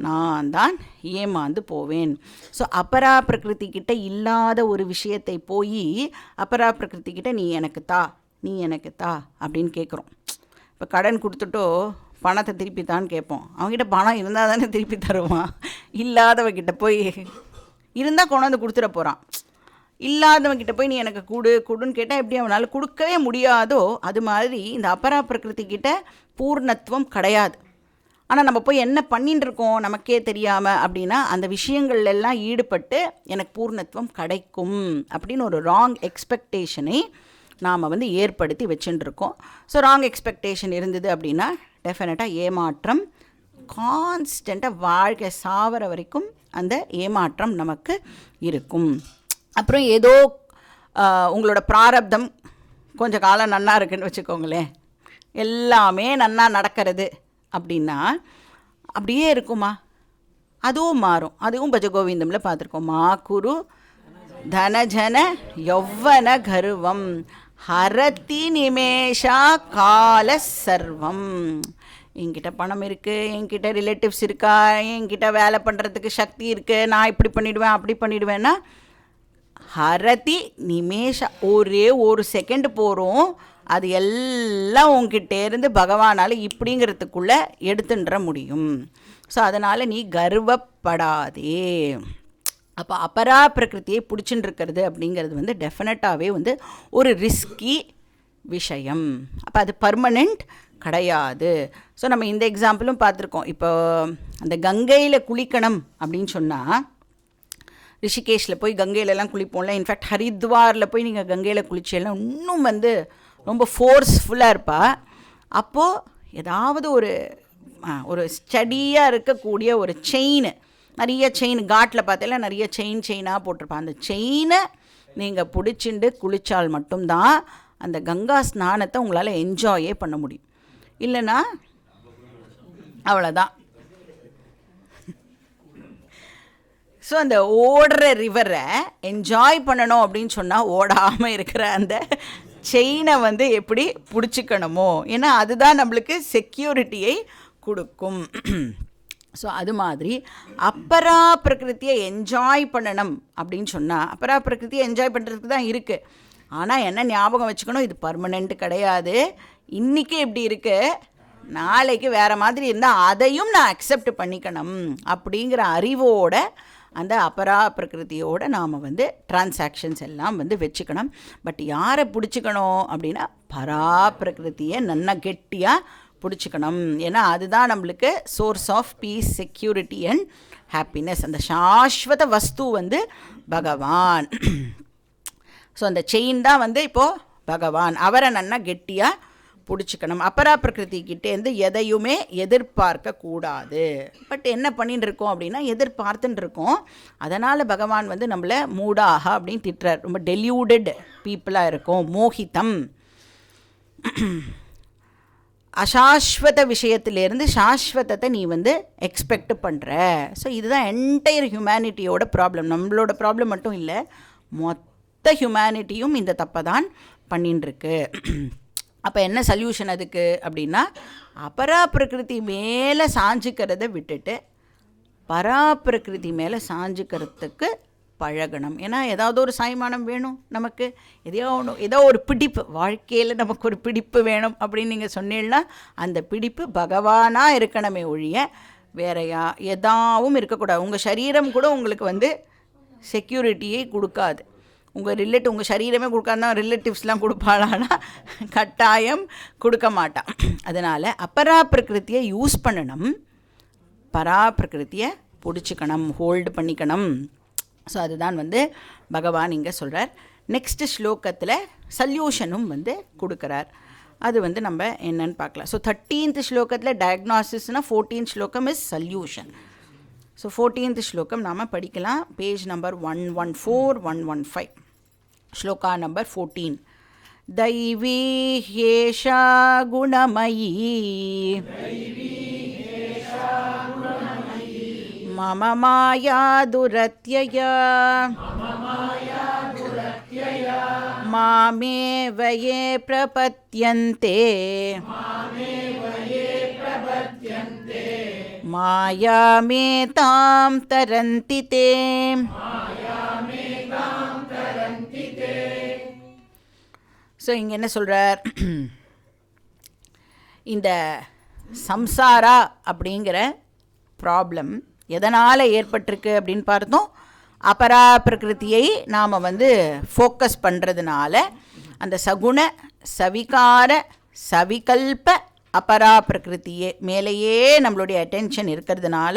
நான் தான் ஏமாந்து போவேன். ஸோ அபரா பிரகிருதி கிட்ட இல்லாத ஒரு விஷயத்தை போய் அபரா பிரகிருதி கிட்ட நீ எனக்கு தா அப்படின்னு கேட்குறோம். இப்போ கடன் கொடுத்துட்டோ பணத்தை திருப்பி தான் கேட்போம். அவங்ககிட்ட பணம் இருந்தால் தானே திருப்பி தருவான். இல்லாதவங்கிட்ட போய் இருந்தால் கொண்டாந்து கொடுத்துட போகிறான். இல்லாதவங்கிட்ட போய் நீ எனக்கு கொடுன்னு கேட்டால் எப்படி அவனால் கொடுக்கவே முடியாதோ அது மாதிரி இந்த அபரா பிரகிருதி கிட்ட பூர்ணத்துவம் கிடையாது. ஆனால் நம்ம போய் என்ன பண்ணின்னு இருக்கோம் நமக்கே தெரியாமல் அப்படின்னா அந்த விஷயங்கள்லாம் ஈடுபட்டு எனக்கு பூர்ணத்துவம் கிடைக்கும் அப்படின்னு ஒரு ராங் எக்ஸ்பெக்டேஷனை நாம் ஏற்படுத்தி வச்சுட்டுருக்கோம். ஸோ ராங் எக்ஸ்பெக்டேஷன் இருந்தது அப்படின்னா டெஃபினட்டாக ஏமாற்றம் கான்ஸ்டண்ட்டாக வாழ்க்கை சாவர வரைக்கும் அந்த ஏமாற்றம் நமக்கு இருக்கும். அப்புறம் ஏதோ உங்களோட பிராரப்தம் கொஞ்சம் காலம் நன்னா இருக்குன்னு வச்சுக்கோங்களேன், எல்லாமே நன்னா நடக்கிறது அப்படின்னா அப்படியே இருக்குமா? அதுவும் மாறும். அதுவும் பஜகோவிந்தமில் பார்த்துருக்கோம். மா குரு தனஜன யௌவன கர்வம் ஹரதி நிமேஷா கால சர்வம். என்கிட்ட பணம் இருக்குது, என்கிட்ட ரிலேட்டிவ்ஸ் இருக்கா, என்கிட்ட வேலை பண்ணுறதுக்கு சக்தி இருக்குது, நான் இப்படி பண்ணிவிடுவேன் அப்படி பண்ணிவிடுவேன்னா ஹரதி நிமேஷா ஒரே ஒரு செகண்ட் போகிறோம். அது எல்லாம் உங்ககிட்டேருந்து பகவானால் இப்படிங்கிறதுக்குள்ளே எடுத்துன்ற முடியும். ஸோ அதனால் நீ கர்வப்படாதே. அப்போ அபரா பிரகிருத்தியை பிடிச்சின்னு இருக்கிறது அப்படிங்கிறது டெஃபினட்டாகவே ஒரு ரிஸ்கி விஷயம். அப்போ அது பர்மனெண்ட் கிடையாது. ஸோ நம்ம இந்த எக்ஸாம்பிளும் பார்த்துருக்கோம். இப்போ அந்த கங்கையில் குளிக்கணும் அப்படின்னு சொன்னால் ரிஷிகேஷில் போய் கங்கையிலலாம் குளிப்போம்ல. இன்ஃபேக்ட் ஹரித்வாரில் போய் நீங்கள் கங்கையில் குளிச்செல்லாம் இன்னும் ரொம்ப ஃபோர்ஸ்ஃபுல்லாக இருப்பா. அப்போது ஏதாவது ஒரு ஸ்டடியாக இருக்கக்கூடிய ஒரு நிறைய செயின் காட்டில் பார்த்தெல்லாம் நிறைய செயினாக போட்டிருப்பான். அந்த செயினை நீங்கள் பிடிச்சிண்டு குளித்தால் மட்டும்தான் அந்த கங்கா ஸ்நானத்தை உங்களால் என்ஜாயே பண்ண முடியும். இல்லைன்னா அவ்வளோதான். ஸோ அந்த ஓடுற ரிவரை என்ஜாய் பண்ணணும் அப்படின்னு சொன்னால் ஓடாமல் இருக்கிற அந்த செயினை எப்படி பிடிச்சிக்கணுமோ, ஏன்னா அதுதான் நம்மளுக்கு செக்யூரிட்டியை கொடுக்கும். ஸோ அது மாதிரி அப்பரா பிரகிருத்தியை என்ஜாய் பண்ணணும் அப்படின்னு சொன்னால் அப்பரா பிரகிருத்தியை என்ஜாய் பண்ணுறதுக்கு தான் இருக்குது. ஆனால் என்ன ஞாபகம் வச்சுக்கணும், இது பர்மனெண்ட் கிடையாது. இன்றைக்கி எப்படி இருக்குது, நாளைக்கு வேறு மாதிரி இருந்தால் அதையும் நான் அக்செப்ட் பண்ணிக்கணும் அப்படிங்கிற அறிவோட அந்த அபரா பிரகிருதியோடு நாம் டிரான்சாக்ஷன்ஸ் எல்லாம் வச்சுக்கணும். பட் யாரை பிடிச்சிக்கணும் அப்படின்னா பரா பிரகிருதியை நல்லா கெட்டியாக பிடிச்சிக்கணும். ஏன்னா அதுதான் நம்மளுக்கு source of peace, security and happiness. அந்த சாஸ்வத வஸ்து பகவான். ஸோ அந்த செயின் தான் இப்போது பகவான். அவரை நல்லா கெட்டியாக பிடிச்சிக்கணும். அபரா பிரகிருதிக்கிட்டேருந்து எதையுமே எதிர்பார்க்கக்கூடாது. பட் என்ன பண்ணிட்டு இருக்கோம் அப்படின்னா எதிர்பார்த்துட்டு இருக்கோம். அதனால் பகவான் நம்மளை மூடாக அப்படின்னு திட்டுறார். ரொம்ப டெல்யூடட் பீப்புளாக இருக்கும், மோகிதம். அசாஸ்வத விஷயத்திலேருந்து சாஸ்வதத்தை நீ எக்ஸ்பெக்ட் பண்ணுற. ஸோ இதுதான் என்டையர் ஹியூமனிட்டியோட ப்ராப்ளம். நம்மளோட ப்ராப்ளம் மட்டும் இல்லை, மொத்த ஹியூமனிட்டியும் இந்த தப்பை தான் பண்ணிட்டுருக்கு. அப்போ என்ன சொல்யூஷன் அதுக்கு அப்படின்னா அபரா பிரகிருதி மேலே சாஞ்சிக்கிறத விட்டுட்டு பரா பிரகிருதி மேலே சாஞ்சிக்கிறதுக்கு பழகணும். ஏன்னா ஏதாவது ஒரு சாய்மானம் வேணும் நமக்கு, ஏதோ ஒரு பிடிப்பு, வாழ்க்கையில் நமக்கு ஒரு பிடிப்பு வேணும் அப்படின்னு நீங்கள் சொன்னீங்கன்னா அந்த பிடிப்பு பகவானாக இருக்கணுமே ஒழிய வேறையா எதாவும் இருக்கக்கூடாது. உங்கள் சரீரம் கூட உங்களுக்கு செக்யூரிட்டியை கொடுக்காது. உங்கள் சரீரமே கொடுக்காதுனா ரிலேட்டிவ்ஸ்லாம் கொடுப்பாளானா கட்டாயம் கொடுக்க மாட்டான். அதனால் அப்பரா பிரகிருத்தியை யூஸ் பண்ணணும், பரா பிரகிருத்தியை பிடிச்சிக்கணும், ஹோல்டு பண்ணிக்கணும். ஸோ அதுதான் பகவான் இங்கே சொல்கிறார். நெக்ஸ்ட் ஸ்லோகத்தில் சல்யூஷனும் கொடுக்குறார். அது நம்ம என்னன்னு பார்க்கலாம். ஸோ 13th ஸ்லோகத்தில் டயக்னாசிஸ்னால் 14th ஸ்லோகம் இஸ் சல்யூஷன். ஸோ 14th ஸ்லோகம் நாம் படிக்கலாம். Page number 114, 115. ஸ்லோகா நம்பர் 14. दैवी ह्येषा गुणमयी मम माया दुरत्यया मामेव ये प्रपद्यन्ते मायामेतां तरन्ति ते. ஸோ இங்கே என்ன சொல்கிறார், இந்த சம்சாரா அப்படிங்கிற ப்ராப்ளம் எதனால் ஏற்பட்டிருக்கு அப்படின்னு பார்த்தோம். அபரா பிரகிருதியை நாம் ஃபோக்கஸ் பண்ணுறதுனால அந்த சகுண சவிகார சவிகல்ப அபரா பிரகிருதியே மேலேயே நம்மளுடைய அட்டென்ஷன் இருக்கிறதுனால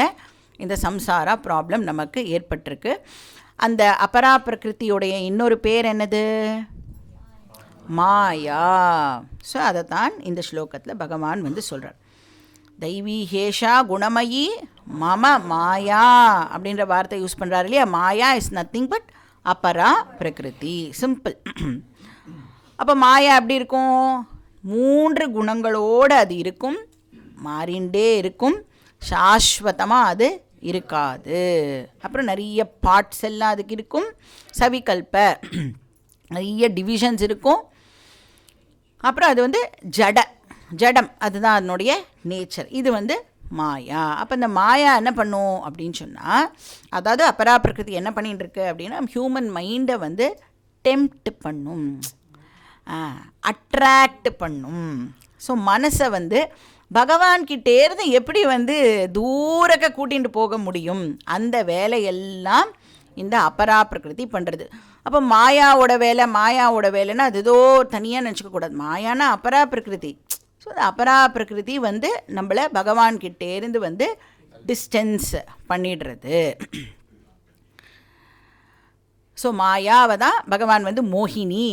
இந்த சம்சாரா ப்ராப்ளம் நமக்கு ஏற்பட்டிருக்கு. அந்த அபரா பிரகிருதியுடைய இன்னொரு பேர் என்னது? மாயா. ஸோ அதை தான் இந்த ஸ்லோகத்தில் பகவான் சொல்கிறார். தைவி ஹேஷா குணமயி மம மாயா அப்படின்ற வார்த்தை யூஸ் பண்ணுறாரு இல்லையா. மாயா இஸ் நத்திங் பட் அபரா பிரகிருதி. சிம்பிள். அப்போ மாயா எப்படி இருக்கும்? 3 குணங்களோடு அது இருக்கும், மாறிண்டே இருக்கும், சாஸ்வதமாக அது இருக்காது. அப்புறம் நிறைய பார்ட்ஸ் எல்லாம் அதுக்கு இருக்கும், சவிகல்ப நிறைய டிவிஷன்ஸ் இருக்கும். அப்புறம் அது ஜடம், அதுதான் அதனுடைய நேச்சர். இது மாயா. அப்போ இந்த மாயா என்ன பண்ணும் அப்படின்னு சொன்னால், அதாவது அபரா பிரகிருதி என்ன பண்ணிகிட்டு இருக்கு அப்படின்னா, ஹியூமன் மைண்டை டெம்ப்ட் பண்ணும், அட்ராக்ட் பண்ணும். ஸோ மனசை பகவான்கிட்டேருந்து எப்படி தூரக்க கூட்டிகிட்டு போக முடியும், அந்த வேலையெல்லாம் இந்த அபரா பிரகிருதி பண்ணுறது. அப்போ மாயாவோட வேலைன்னா அது ஏதோ தனியாக நினச்சிக்கக்கூடாது. மாயானா அபரா பிரகிருதி. ஸோ அந்த அபரா பிரகிருதி நம்மளை பகவான்கிட்டேருந்து டிஸ்டன்ஸ் பண்ணிடுறது. ஸோ மாயாவை தான் பகவான் மோகினி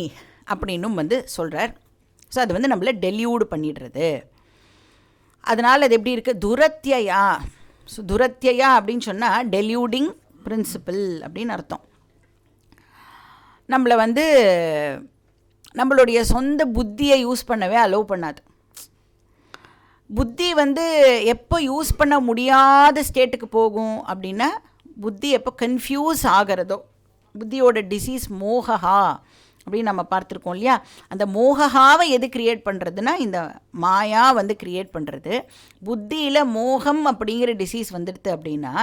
அப்படின்னும் சொல்கிறார். ஸோ அது நம்மளை டெல்யூடு பண்ணிடுறது. அதனால் அது எப்படி இருக்குது? துரத்தியா. ஸோ துரத்தியா அப்படின்னு சொன்னால் டெல்யூடிங் பிரின்சிபிள் அப்படின்னு அர்த்தம். நம்மளை நம்மளுடைய சொந்த புத்தியை யூஸ் பண்ணவே அலோவ் பண்ணாது. புத்தி எப்போ யூஸ் பண்ண முடியாத ஸ்டேட்டுக்கு போகும் அப்படின்னா, புத்தி எப்போ கன்ஃபியூஸ் ஆகிறதோ, புத்தியோட டிசீஸ் மோகஹா அப்படின்னு நம்ம பார்த்துருக்கோம் இல்லையா. அந்த மோகஹாவை எது க்ரியேட் பண்ணுறதுன்னா இந்த மாயா க்ரியேட் பண்ணுறது. புத்தியில் மோகம் அப்படிங்கிற டிசீஸ் வந்துடுது அப்படின்னா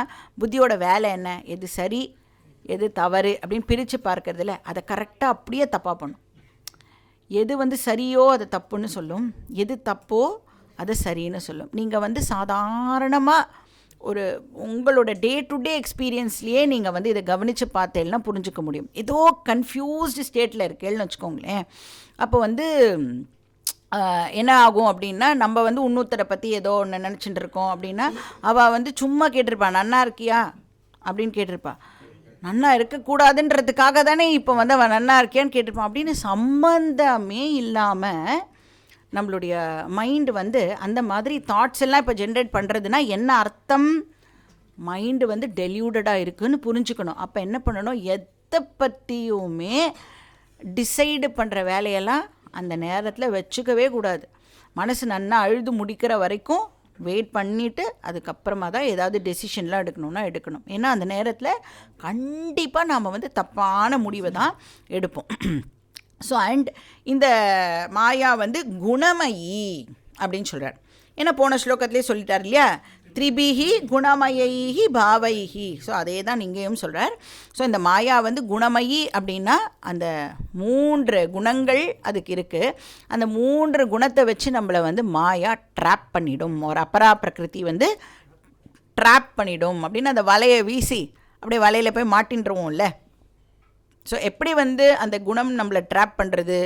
புத்தியோட வேலை என்ன? எது சரி எது தவறு அப்படின்னு பிரித்து பார்க்கறதில்ல. அதை கரெக்டாக அப்படியே தப்பாக பண்ணும். எது சரியோ அதை தப்புன்னு சொல்லும், எது தப்போ அதை சரின்னு சொல்லும். நீங்கள் சாதாரணமாக ஒரு உங்களோட டே டு டே எக்ஸ்பீரியன்ஸ்லேயே நீங்கள் இதை கவனித்து பார்த்தேன்னா புரிஞ்சுக்க முடியும். ஏதோ கன்ஃபியூஸ்டு ஸ்டேட்டில் இருக்கேன்னு வச்சுக்கோங்களேன். அப்போ என்ன ஆகும் அப்படின்னா, நம்ம இன்னொருத்தரை பற்றி ஏதோ ஒன்று நினச்சிட்டு இருக்கோம் அப்படின்னா, அவள் சும்மா கேட்டிருப்பா, நன்னா இருக்கியா அப்படின்னு கேட்டிருப்பா. நன்னா இருக்கக்கூடாதுன்றதுக்காக தானே இப்போ அவன் நன்னா இருக்கியான்னு கேட்டிருப்பான். அப்படின்னு சம்பந்தமே இல்லாமல் நம்மளுடைய மைண்டு அந்த மாதிரி தாட்ஸ் எல்லாம் இப்போ ஜென்ரேட் பண்ணுறதுனா என்ன அர்த்தம்? மைண்டு டெல்யூடடாக இருக்குதுன்னு புரிஞ்சுக்கணும். அப்போ என்ன பண்ணணும்? எதை பற்றியுமே டிசைடு பண்ணுற வேலையெல்லாம் அந்த நேரத்தில் வச்சுக்கவே கூடாது. மனசு நன்னா அழுது முடிக்கிற வரைக்கும் வெயிட் பண்ணிவிட்டு அதுக்கப்புறமா தான் ஏதாவது டெசிஷன்லாம் எடுக்கணும்னா எடுக்கணும். ஏன்னா அந்த நேரத்தில் கண்டிப்பாக நாம் தப்பான முடிவை தான் எடுப்போம். ஸோ அண்ட் இந்த மாயா குணமயி அப்படின்னு சொல்கிறார். ஏன்னா போன ஸ்லோகத்திலே சொல்லிட்டார் இல்லையா, த்ரிபிஹி குணமயி பாவைஹி. ஸோ அதே தான் இங்கேயும் சொல்கிறார். ஸோ இந்த மாயா குணமயி அப்படின்னா அந்த 3 குணங்கள் அதுக்கு இருக்குது. அந்த 3 குணத்தை வச்சு நம்மளை மாயா ட்ராப் பண்ணிடும். ஒரு அபரா பிரகிருதி ட்ராப் பண்ணிடும் அப்படின்னு அந்த வலையை வீசி அப்படியே வலையில் போய் மாட்டின்றுவோம்ல. ஸோ எப்படி அந்த குணம் நம்மளை ட்ராப் பண்ணுறது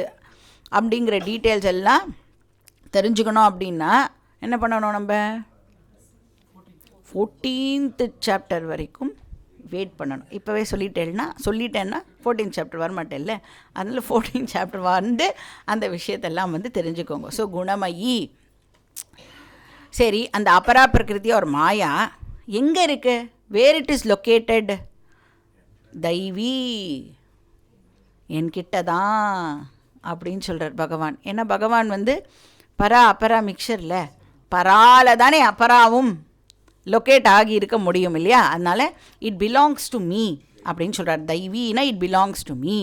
அப்படிங்கிற டீட்டெயில்ஸ் எல்லாம் தெரிஞ்சுக்கணும் அப்படின்னா என்ன பண்ணணும்? நம்ம 14th சாப்டர் வரைக்கும் வெயிட் பண்ணணும். இப்போவே சொல்லிட்டேன்னா 14th சாப்டர் வரமாட்டேன்ல, அதனால் 14th சாப்டர் அந்த விஷயத்தெல்லாம் தெரிஞ்சுக்கோங்க. ஸோ குணமயி. சரி, அந்த அபரா பிரகிருதி ஒரு மாயா எங்கே இருக்குது? வேர் இட் இஸ் லொக்கேட்டட்? தெய்வீ, என்கிட்ட தான் அப்படின்னு சொல்கிறார் பகவான். ஏன்னா பகவான் வந்து பரா அபரா மிக்சரில் பரால தானே அபராவும் லொக்கேட் ஆகி இருக்க முடியும் இல்லையா? அதனால் இட் பிலாங்ஸ் டு மீ அப்படின்னு சொல்கிறார். தெய்வீனா இட் பிலாங்ஸ் டு மீ.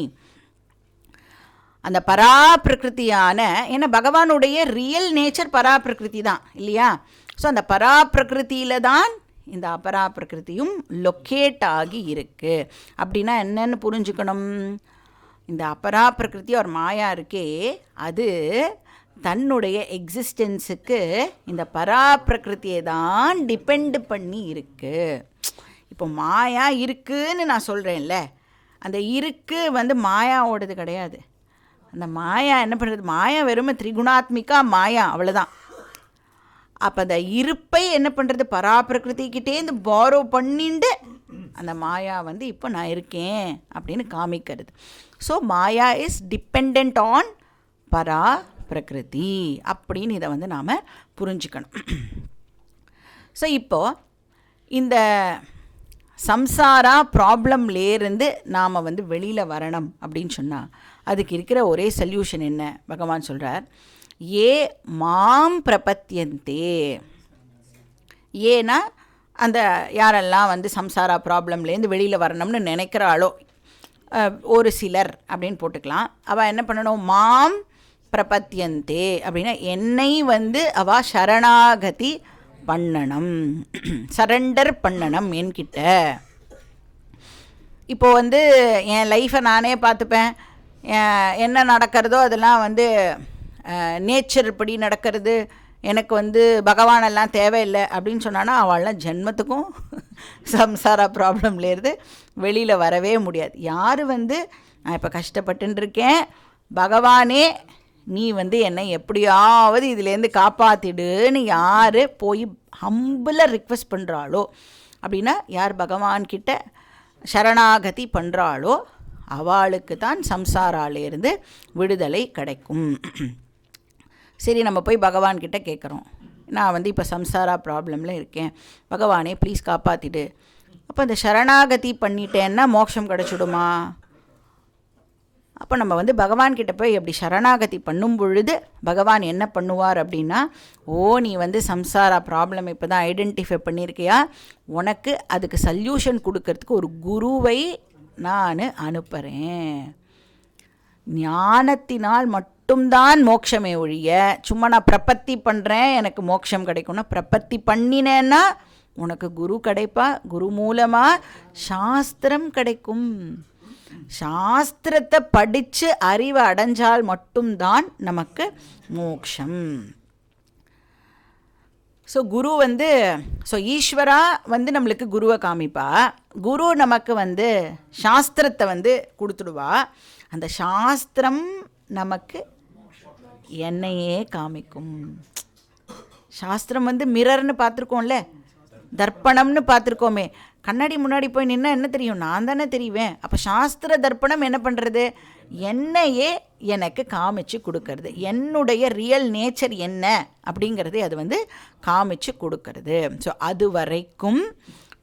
அந்த பரா பிரகிருதியான, ஏன்னா பகவானுடைய ரியல் நேச்சர் பரா பிரகிருதி தான் இல்லையா? ஸோ அந்த பரா பிரகிருதியில் தான் இந்த அபரா பிரகிருதியும் லொக்கேட் ஆகி இருக்குது. அப்படின்னா என்னன்னு புரிஞ்சுக்கணும். இந்த அபரா பிரகிருதி ஒரு மாயா இருக்கே, அது தன்னுடைய எக்ஸிஸ்டன்ஸுக்கு இந்த பரா பிரகிருதியை தான் டிபெண்ட் பண்ணி இருக்குது. இப்போ மாயா இருக்குன்னு நான் சொல்கிறேன்ல, அந்த இருக்கு வந்து மாயாவோடது கிடையாது. அந்த மாயா என்ன பண்ணுறது? மாயா வெறுமை திரிகுணாத்மிகா மாயா, அவ்வளோதான். அப்போ அந்த இருப்பை என்ன பண்ணுறது? பராப்பிரகிருதிக்கிட்டேருந்து பாரோ பண்ணிண்டு அந்த மாயா வந்து இப்போ நான் இருக்கேன் அப்படின்னு காமிக்கிறது. So Maya is depend on பரா பிரகிருதி அப்படின்னு இதை வந்து நாம் புரிஞ்சுக்கணும். ஸோ இப்போது இந்த சம்சாரா ப்ராப்ளம்லேருந்து நாம் வந்து வெளியில் வரணும் அப்படின்னு சொன்னால் அதுக்கு இருக்கிற ஒரே சொல்யூஷன் என்ன? பகவான் சொல்கிறார், ஏ மாம் பிரபத்தியந்தே. ஏன்னா அந்த யாரெல்லாம் வந்து சம்சாரா ப்ராப்ளம்லேருந்து வெளியில் வரணும்னு நினைக்கிறாளோ, ஒரு சிலர் அப்படின்னு போட்டுக்கலாம். அவள் என்ன பண்ணணும்? மாம் பிரபத்தியந்தே அப்படின்னா என்னை வந்து அவள் சரணாகதி பண்ணணும், சரண்டர் பண்ணணும் என்கிட்ட. இப்போது வந்து என் லைஃப்பை நானே பார்த்துப்பேன், என்ன நடக்கிறதோ அதெல்லாம் வந்து நேச்சர் படி நடக்கிறது, எனக்கு வந்து பகவானெல்லாம் தேவையில்லை அப்படின்னு சொன்னான்னா அவள்லாம் ஜென்மத்துக்கும் சம்சாரா ப்ராப்ளம்லேருந்து வெளியில் வரவே முடியாது. யார் வந்து நான் இப்போ கஷ்டப்பட்டுருக்கேன், பகவானே நீ வந்து என்னை எப்படியாவது இதுலேருந்து காப்பாற்றிடுன்னு யார் போய் ஹம்பிளாக ரிக்வெஸ்ட் பண்ணுறாளோ, அப்படின்னா யார் பகவான்கிட்ட சரணாகதி பண்ணுறாளோ அவளுக்கு தான் சம்சாராலேருந்து விடுதலை கிடைக்கும். சரி, நம்ம போய் பகவான்கிட்ட கேட்குறோம், நான் வந்து இப்போ சம்சாரா ப்ராப்ளமில் இருக்கேன், பகவானே ப்ளீஸ் காப்பாற்றிடு. அப்போ இந்த சரணாகதி பண்ணிட்டேன்னா மோட்சம் கிடச்சிடுமா? அப்போ நம்ம வந்து பகவான்கிட்ட போய் எப்படி சரணாகதி பண்ணும் பொழுது பகவான் என்ன பண்ணுவார் அப்படின்னா, நீ வந்து சம்சாரா ப்ராப்ளம் இப்போ தான் ஐடென்டிஃபை பண்ணியிருக்கியா, உனக்கு அதுக்கு சல்யூஷன் கொடுக்கறதுக்கு ஒரு குருவை நான் அனுப்புகிறேன். ஞானத்தினால் மட்டும்தான் மோட்சமே ஒழிய சும்மா நான் பிரபத்தி பண்ணுறேன் எனக்கு மோட்சம் கிடைக்கும்னா, பிரபத்தி பண்ணினேன்னா உனக்கு குரு கிடைப்பா, குரு மூலமாக சாஸ்திரம் கிடைக்கும். சாஸ்திரத்தை படித்து அறிவை அடைஞ்சால் மட்டும்தான் நமக்கு மோட்சம். ஸோ குரு வந்து ஈஸ்வரா வந்து நம்மளுக்கு குருவை காமிப்பா, குரு நமக்கு வந்து சாஸ்திரத்தை வந்து கொடுத்துடுவா, அந்த சாஸ்திரம் நமக்கு என்னையே காமிக்கும். சாஸ்திரம் வந்து மிரர்னு பார்த்துருக்கோம்ல, தர்ப்பணம்னு பார்த்துருக்கோமே, கண்ணாடி முன்னாடி போய் நின்னா என்ன தெரியும்? நான் தானே தெரிவேன். அப்போ சாஸ்திர தர்ப்பணம் என்ன பண்ணுறது? என்னையே எனக்கு காமிச்சு கொடுக்கறது, என்னுடைய ரியல் நேச்சர் என்ன அப்படிங்கிறது அது வந்து காமிச்சு கொடுக்கறது. ஸோ அது வரைக்கும்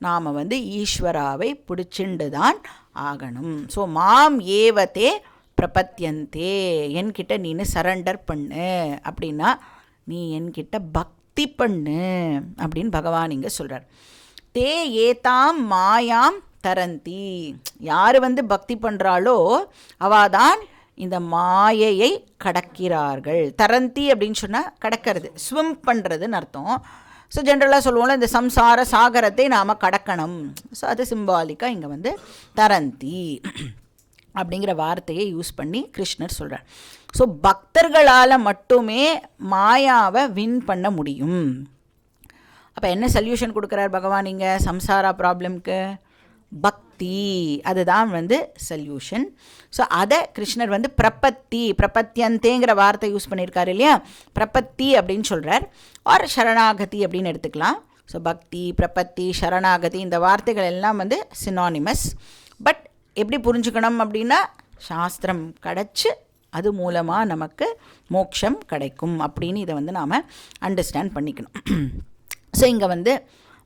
நாம் வந்து ஈஸ்வராவை பிடிச்சிண்டு தான் ஆகணும். ஸோ மாம் ஏவத்தே பிரபத்தியந்தே, என்கிட்ட நீனு சரண்டர் பண்ணு அப்படின்னா நீ என்கிட்ட பக்தி பண்ணு அப்படின்னு பகவான் இங்கே சொல்கிறார். தே ஏதாம் மாயாம் தரந்தி, யார் வந்து பக்தி பண்ணுறாளோ அவாதான் இந்த மாயையை கடக்கிறார்கள். தரந்தி அப்படின்னு சொன்னால் கடக்கிறது, ஸ்விம் பண்ணுறதுன்னு அர்த்தம். ஸோ ஜென்ரலாக சொல்லுவோம்ல, இந்த சம்சார சாகரத்தை நாம் கடக்கணும். ஸோ அது சிம்பாலிக்காக இங்கே வந்து தரந்தி அப்படிங்கிற வார்த்தையை யூஸ் பண்ணி கிருஷ்ணர் சொல்கிறார். ஸோ பக்தர்களால் மட்டுமே மாயாவை வின் பண்ண முடியும். அப்போ என்ன சொல்யூஷன் கொடுக்குறார் பகவான் இங்கே சம்சாரா ப்ராப்ளம்க்கு? பக்தி, அதுதான் வந்து சொல்யூஷன். ஸோ அதை கிருஷ்ணர் வந்து பிரபத்தியந்தேங்கிற வார்த்தை யூஸ் பண்ணியிருக்காரு இல்லையா, பிரபத்தி அப்படின்னு சொல்கிறார். ஒரு சரணாகதி அப்படின்னு எடுத்துக்கலாம். ஸோ பக்தி, பிரபத்தி, சரணாகதி இந்த வார்த்தைகள் எல்லாம் வந்து சினானிமஸ். பட் எப்படி புரிஞ்சுக்கணும் அப்படின்னா, சாஸ்திரம் கிடச்சி அது மூலமாக நமக்கு மோட்சம் கிடைக்கும் அப்படின்னு இதை வந்து நாம் அண்டர்ஸ்டாண்ட் பண்ணிக்கணும். ஸோ இங்கே வந்து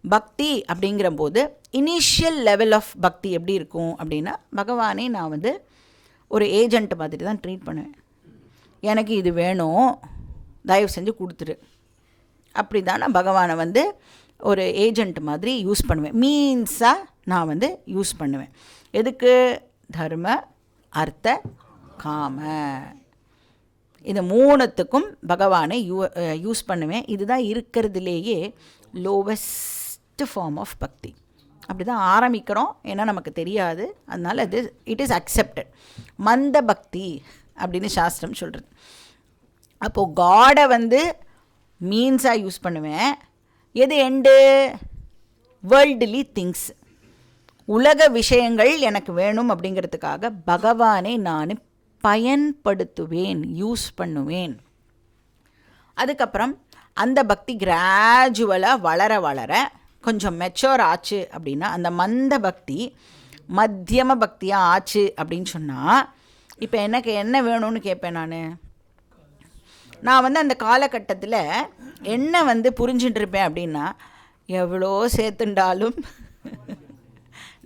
பக்தி அப்படிங்கிற போது இனிஷியல் லெவல் ஆஃப் பக்தி எப்படி இருக்கும் அப்படின்னா, பகவானே நான் வந்து ஒரு ஏஜெண்ட் மாதிரி தான் ட்ரீட் பண்ணுவேன். எனக்கு இது வேணும், தயவு செஞ்சு கொடுத்துரு, அப்படி தான் நான் பகவானை வந்து ஒரு ஏஜெண்ட் மாதிரி யூஸ் பண்ணுவேன். மீன்ஸாக நான் வந்து யூஸ் பண்ணுவேன். எதுக்கு? தர்ம, அர்த்த, காம, இது மூணுத்துக்கும் பகவானை யூஸ் பண்ணுவேன். இதுதான் இருக்கிறதுலேயே லோவஸ்ட் ஃபார்ம் ஆஃப் பக்தி. அப்படி தான் ஆரம்பிக்கிறோம், ஏன்னா நமக்கு தெரியாது, அதனால் அது இட் இஸ் அக்செப்டட். மந்த பக்தி அப்படின்னு சாஸ்திரம் சொல்கிறது. அப்போது காடை வந்து மீன்ஸாக யூஸ் பண்ணுவேன். எது எண்டு? வேர்ல்டுலி திங்ஸ், உலக விஷயங்கள் எனக்கு வேணும் அப்படிங்கிறதுக்காக பகவானை நான் பயன்படுத்துவேன், யூஸ் பண்ணுவேன். அதுக்கப்புறம் அந்த பக்தி கிராஜுவலாக வளர வளர கொஞ்சம் மெச்சோர் ஆச்சு அப்படின்னா அந்த மந்த பக்தி மத்தியம பக்தியாக ஆச்சு அப்படின்னு சொன்னால், இப்போ எனக்கு என்ன வேணும்னு கேட்பேன் நான் வந்து அந்த காலகட்டத்தில் என்ன வந்து புரிஞ்சுட்டு இருப்பேன் அப்படின்னா, எவ்வளோ சேர்த்துண்டாலும்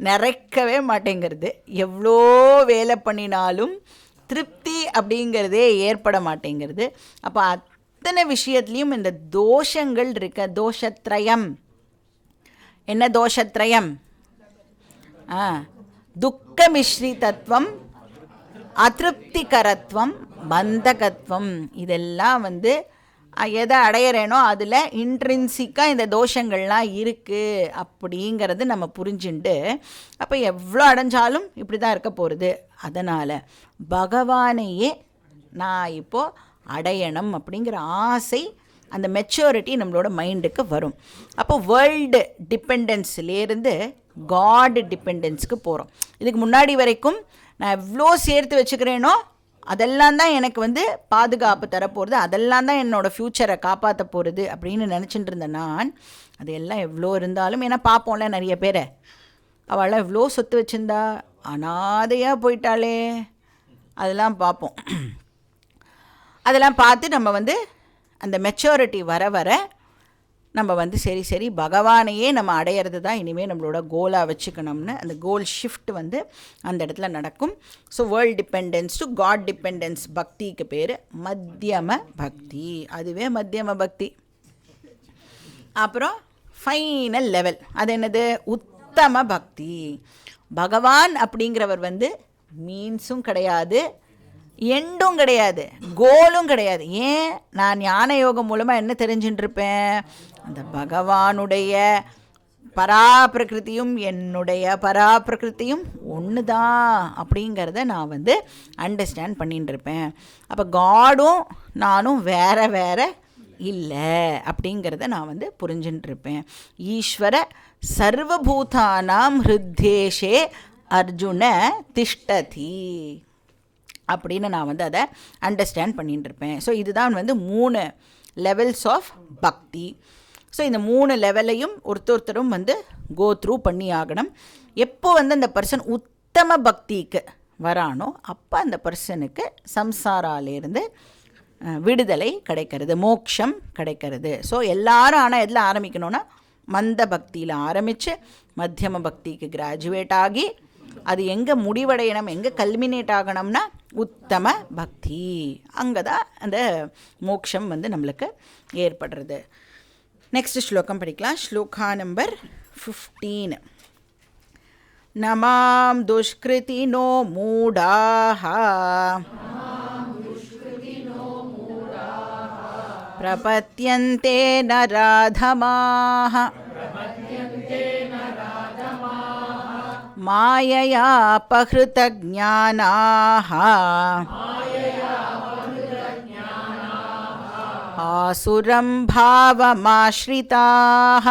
நிறைக்கவே மாட்டேங்கிறது, எவ்வளோ வேலை பண்ணினாலும் திருப்தி அப்படிங்கிறதே ஏற்பட மாட்டேங்கிறது. அப்போ அத்தனை விஷயத்துலேயும் இந்த தோஷங்கள் இருக்க. தோஷத்ரயம் என்ன? தோஷத்ரயம் துக்க மிஸ்ரிதத்துவம், அதிருப்திகரத்துவம், பந்தகத்துவம். இதெல்லாம் வந்து எதை அடையிறேனோ அதில் இன்ட்ரின்சிக்காக இந்த தோஷங்கள்லாம் இருக்குது அப்படிங்கிறது நம்ம புரிஞ்சுண்டு, அப்போ எவ்வளோ அடைஞ்சாலும் இப்படி தான் இருக்க போகிறது. அதனால் பகவானையே நான் இப்போது அடையணும் அப்படிங்கிற ஆசை, அந்த மெச்சூரிட்டி நம்மளோட மைண்டுக்கு வரும். அப்போ வேர்ல்டு டிபெண்டன்ஸ்லேருந்து காட் டிபெண்டன்ஸுக்கு போகிறோம். இதுக்கு முன்னாடி வரைக்கும் நான் எவ்வளோ சேர்த்து வச்சுக்கிறேனோ அதெல்லாம் தான் எனக்கு வந்து பாதுகாப்பு தரப்போகிறது, அதெல்லாம் தான் என்னோடய ஃப்யூச்சரை காப்பாற்ற போகிறது அப்படின்னு நினச்சிட்டு இருந்தேன் நான். அது எல்லாம் எவ்வளோ இருந்தாலும், ஏன்னா பார்ப்போம்ல நிறைய பேரை, அவளாம் எவ்வளோ சொத்து வச்சுருந்தா அனாதையாக போயிட்டாளே, அதெல்லாம் பார்ப்போம். அதெல்லாம் பார்த்து நம்ம வந்து அந்த மெச்சூரிட்டி வர வர நம்ம வந்து சரி பகவானையே நம்ம அடையிறது தான் இனிமேல் நம்மளோட கோலாக வச்சுக்கணும்னு அந்த கோல் ஷிஃப்ட் வந்து அந்த இடத்துல நடக்கும். So world dependence to God dependence பக்திக்கு பேர் மத்தியம பக்தி. அதுவே மத்தியம பக்தி. அப்புறம் ஃபைனல் லெவல் அது என்னது? உத்தம பக்தி. பகவான் அப்படிங்கிறவர் வந்து மீன்ஸும் கிடையாது, எண்டும் கிடையாது, கோலும் கிடையாது. ஏன்? நான் ஞான யோகம் மூலமாக என்ன தெரிஞ்சுட்டுருப்பேன்? அந்த பகவானுடைய பராப்பிரகிருதியும் என்னுடைய பராப்பிரகிருதியும் ஒன்று தான் அப்படிங்கிறத நான் வந்து அண்டர்ஸ்டாண்ட் பண்ணிட்டு இருப்பேன். அப்போ காடும் நானும் வேறு வேறு இல்லை அப்படிங்கிறத நான் வந்து புரிஞ்சுட்டு இருப்பேன். ஈஸ்வர சர்வபூதானாம் ஹிருத்தேஷே அர்ஜுன திஷ்டதி அப்படின்னு நான் வந்து அதை அண்டர்ஸ்டாண்ட் பண்ணிட்டு இருப்பேன். ஸோ இதுதான் வந்து 3 லெவல்ஸ் ஆஃப் பக்தி. ஸோ இந்த 3 லெவலையும் ஒருத்தரும் வந்து கோ த்ரூ பண்ணி ஆகணும். எப்போ வந்து அந்த பர்சன் உத்தம பக்திக்கு வரானோ அப்போ அந்த பர்சனுக்கு சம்சாராலேருந்து விடுதலை கிடைக்கிறது, மோட்சம் கிடைக்கிறது. ஸோ எல்லாரும் ஆனால் எதில் ஆரம்பிக்கணும்னா மந்த பக்தியில் ஆரம்பித்து மத்தியம பக்திக்கு கிராஜுவேட் ஆகி அது எங்கே முடிவடையணும், எங்கே கல்மினேட் ஆகணும்னா உத்தம பக்தி. அங்கே தான் அந்த மோட்சம் வந்து நம்மளுக்கு ஏற்படுறது. நெக்ஸ்ட் ஸ்லோகம் படிக்கலாம். ஸ்லோகா நம்பர் 15. நமாம் துஷ்கிருதினோ மூடாஹ பிரபத்யந்தே நராதமாஹ மாயயா பஹ்ருதஜ்ஞானாஹ ஆசுரம் பாவமாஸ்ரிதாஹ.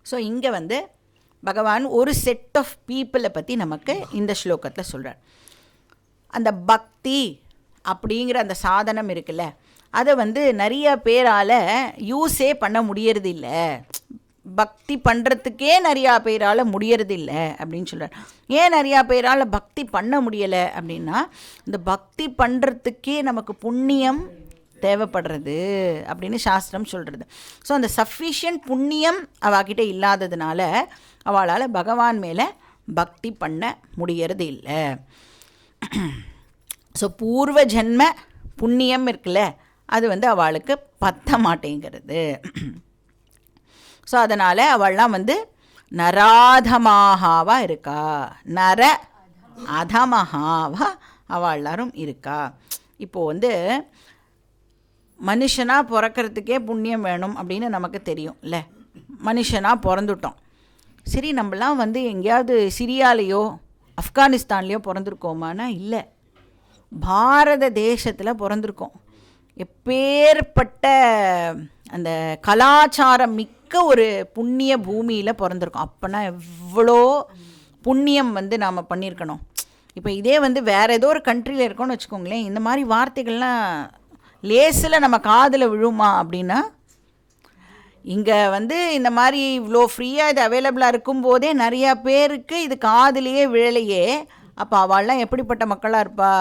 ஸோ இங்கே வந்து பகவான் ஒரு செட் ஆஃப் பீப்புளை பற்றி நமக்கு இந்த ஸ்லோகத்தில் சொல்கிறார். அந்த பக்தி அப்படிங்கிற அந்த சாதனம் இருக்குல்ல, அதை வந்து நிறைய பேரால் யூஸே பண்ண முடியறது இல்லை. பக்தி பண்ணுறதுக்கே நிறையா பேரால் முடியறதில்லை அப்படின்னு சொல்கிறார். ஏன் நிறையா பேரால் பக்தி பண்ண முடியலை அப்படின்னா, இந்த பக்தி பண்ணுறதுக்கே நமக்கு புண்ணியம் தேவைப்படுறது அப்படின்னு சாஸ்திரம் சொல்கிறது. ஸோ அந்த சஃபிஷியன்ட் புண்ணியம் அவகிட்ட இல்லாததுனால அவளால் பகவான் மேலே பக்தி பண்ண முடியறது இல்லை. ஸோ பூர்வ ஜென்ம புண்ணியம் இருக்குல்ல, அது வந்து அவளுக்கு பத்த மாட்டேங்கிறது. ஸோ அதனால் அவள்லாம் வந்து நராதமாகாவா இருக்கா, நர அதமஹாவா அவள் எல்லாரும் இருக்கா. இப்போது வந்து மனுஷனாக பிறக்கிறதுக்கே புண்ணியம் வேணும் அப்படின்னு நமக்கு தெரியும் இல்லை. மனுஷனாக பிறந்துட்டோம், சரி நம்மளாம் வந்து எங்கேயாவது சிரியாலேயோ ஆப்கானிஸ்தான்லேயோ பிறந்திருக்கோமானா இல்லை, பாரத தேசத்தில் பிறந்திருக்கோம். எப்பேற்பட்ட அந்த கலாச்சாரம் மிக்க ஒரு புண்ணிய பூமியில் பிறந்திருக்கோம். அப்போனா எவ்வளோ புண்ணியம் வந்து நாம் பண்ணியிருக்கணும். இப்போ இதே வந்து வேறு ஏதோ ஒரு கண்ட்ரியில் இருக்கோன்னு வச்சுக்கோங்களேன், இந்த மாதிரி வார்த்தைகள்லாம் லேசில் நம்ம காதில் விழுமா அப்படின்னா, இங்கே வந்து இந்த மாதிரி இவ்வளோ ஃப்ரீயாக இது அவைலபிளாக இருக்கும்போதே நிறையா பேருக்கு இது காதிலேயே விழலையே. அப்போ அவள்லாம் எப்படிப்பட்ட மக்களாக இருப்பா?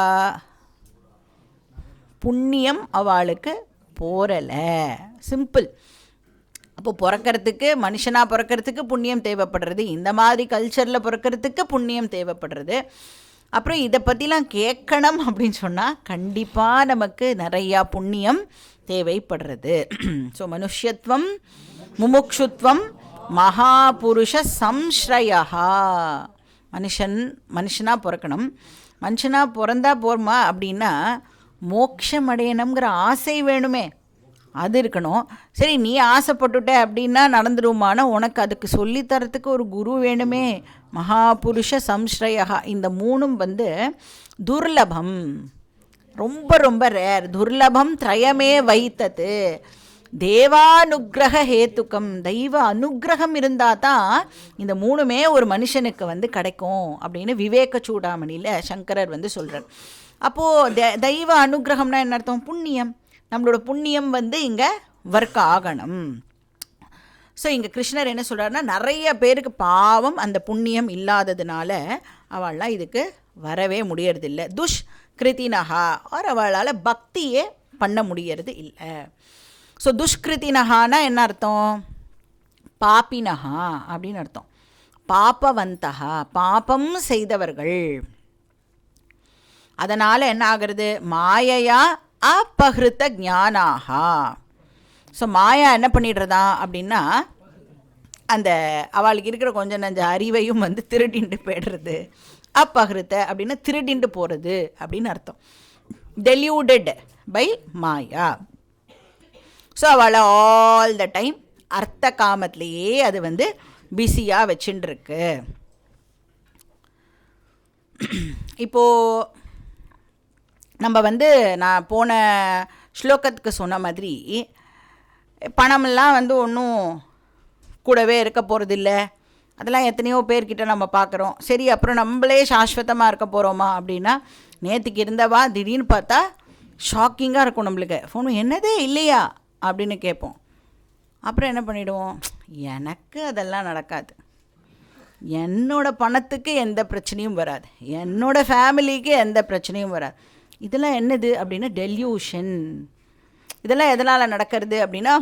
புண்ணியம் அவளுக்கு போரலை, சிம்பிள். அப்போ பிறக்கிறதுக்கு, மனுஷனாக பிறக்கிறதுக்கு புண்ணியம் தேவைப்படுறது, இந்த மாதிரி கல்ச்சரில் பிறக்கிறதுக்கு புண்ணியம் தேவைப்படுறது. அப்புறம் இதை பற்றிலாம் கேட்கணும் அப்படின்னு சொன்னால் கண்டிப்பாக நமக்கு நிறையா புண்ணியம் தேவைப்படுறது. ஸோ மனுஷ்யத்துவம் முமுக்ஷுத்வம் மகாபுருஷ சம்ஸ்ரயா. மனுஷனாக பிறக்கணும். மனுஷனாக பிறந்தா போர்மா அப்படின்னா மோட்சம் அடையணுங்கிற ஆசை வேணுமே, அது இருக்கணும். சரி, நீ ஆசைப்பட்டுட்ட அப்படின்னா நடந்துருமானா உனக்கு அதுக்கு சொல்லித்தரத்துக்கு ஒரு குரு வேணுமே. மகாபுருஷ சம்ஸ்ரயா, இந்த மூணும் வந்து துர்லபம், ரொம்ப ரொம்ப ரேர். துர்லபம் திரயமே வைத்தது தேவானுகிரக ஹேத்துக்கம். தெய்வ அனுகிரகம் இருந்தால் தான் இந்த மூணுமே ஒரு மனுஷனுக்கு வந்து கிடைக்கும் அப்படின்னு விவேக சூடாமணியில் சங்கரர் வந்து சொல்கிறார். அப்போது தெய்வ அனுகிரகம்னா என்ன அர்த்தம்? புண்ணியம். நம்மளோட புண்ணியம் வந்து இங்கே ஒர்க் ஆகணும். ஸோ இங்கே கிருஷ்ணர் என்ன சொல்கிறாருன்னா, நிறைய பேருக்கு பாவம் அந்த புண்ணியம் இல்லாததுனால அவள்லாம் இதுக்கு வரவே முடியறதில்லை. துஷ்கிருத்தினஹா, ஆர் அவளால் பக்தியே பண்ண முடியறது இல்லை. ஸோ துஷ்கிருத்தினஹானா என்ன அர்த்தம்? பாப்பினஹா அப்படின்னு அர்த்தம். பாப்பவந்தஹா, பாப்பம் செய்தவர்கள். அதனால் என்ன ஆகிறது? மாயையா அப்பகிருத்த ஞானாகா. ஸோ மாயா என்ன பண்ணிடுறதா அப்படின்னா, அந்த அவளுக்கு இருக்கிற கொஞ்சம் நஞ்ச அறிவையும் வந்து திருடிண்டு போய்டுறது. அப்பகிருத்த அப்படின்னா திருடிண்டு போகிறது அப்படின்னு அர்த்தம். Deluded by maya. ஸோ அவளை ஆல் த டைம் அர்த்த காமத்திலேயே அது வந்து பிஸியாக வச்சுட்டுருக்கு. இப்போது நம்ம வந்து நான் போன ஸ்லோகத்துக்கு சொன்ன மாதிரி பணமெல்லாம் வந்து ஒன்றும் கூடவே இருக்க போகிறதில்ல. அதெல்லாம் எத்தனையோ பேர்கிட்ட நம்ம பார்க்குறோம். சரி, அப்புறம் நம்மளே சாஸ்வதமாக இருக்க போகிறோமா அப்படின்னா, நேற்றுக்கு இருந்தவா திடீர்னு பார்த்தா ஷாக்கிங்காக இருக்கும் நம்மளுக்கு. ஃபோன் என்னதே இல்லையா அப்படின்னு கேட்போம். அப்புறம் என்ன பண்ணிவிடுவோம்? எனக்கு அதெல்லாம் நடக்காது, என்னோட பணத்துக்கு எந்த பிரச்சனையும் வராது, என்னோட ஃபேமிலிக்கு எந்த பிரச்சனையும் வராது. இதெல்லாம் என்னது அப்படின்னா டெல்யூஷன். இதெல்லாம் எதனால் நடக்கிறது அப்படின்னா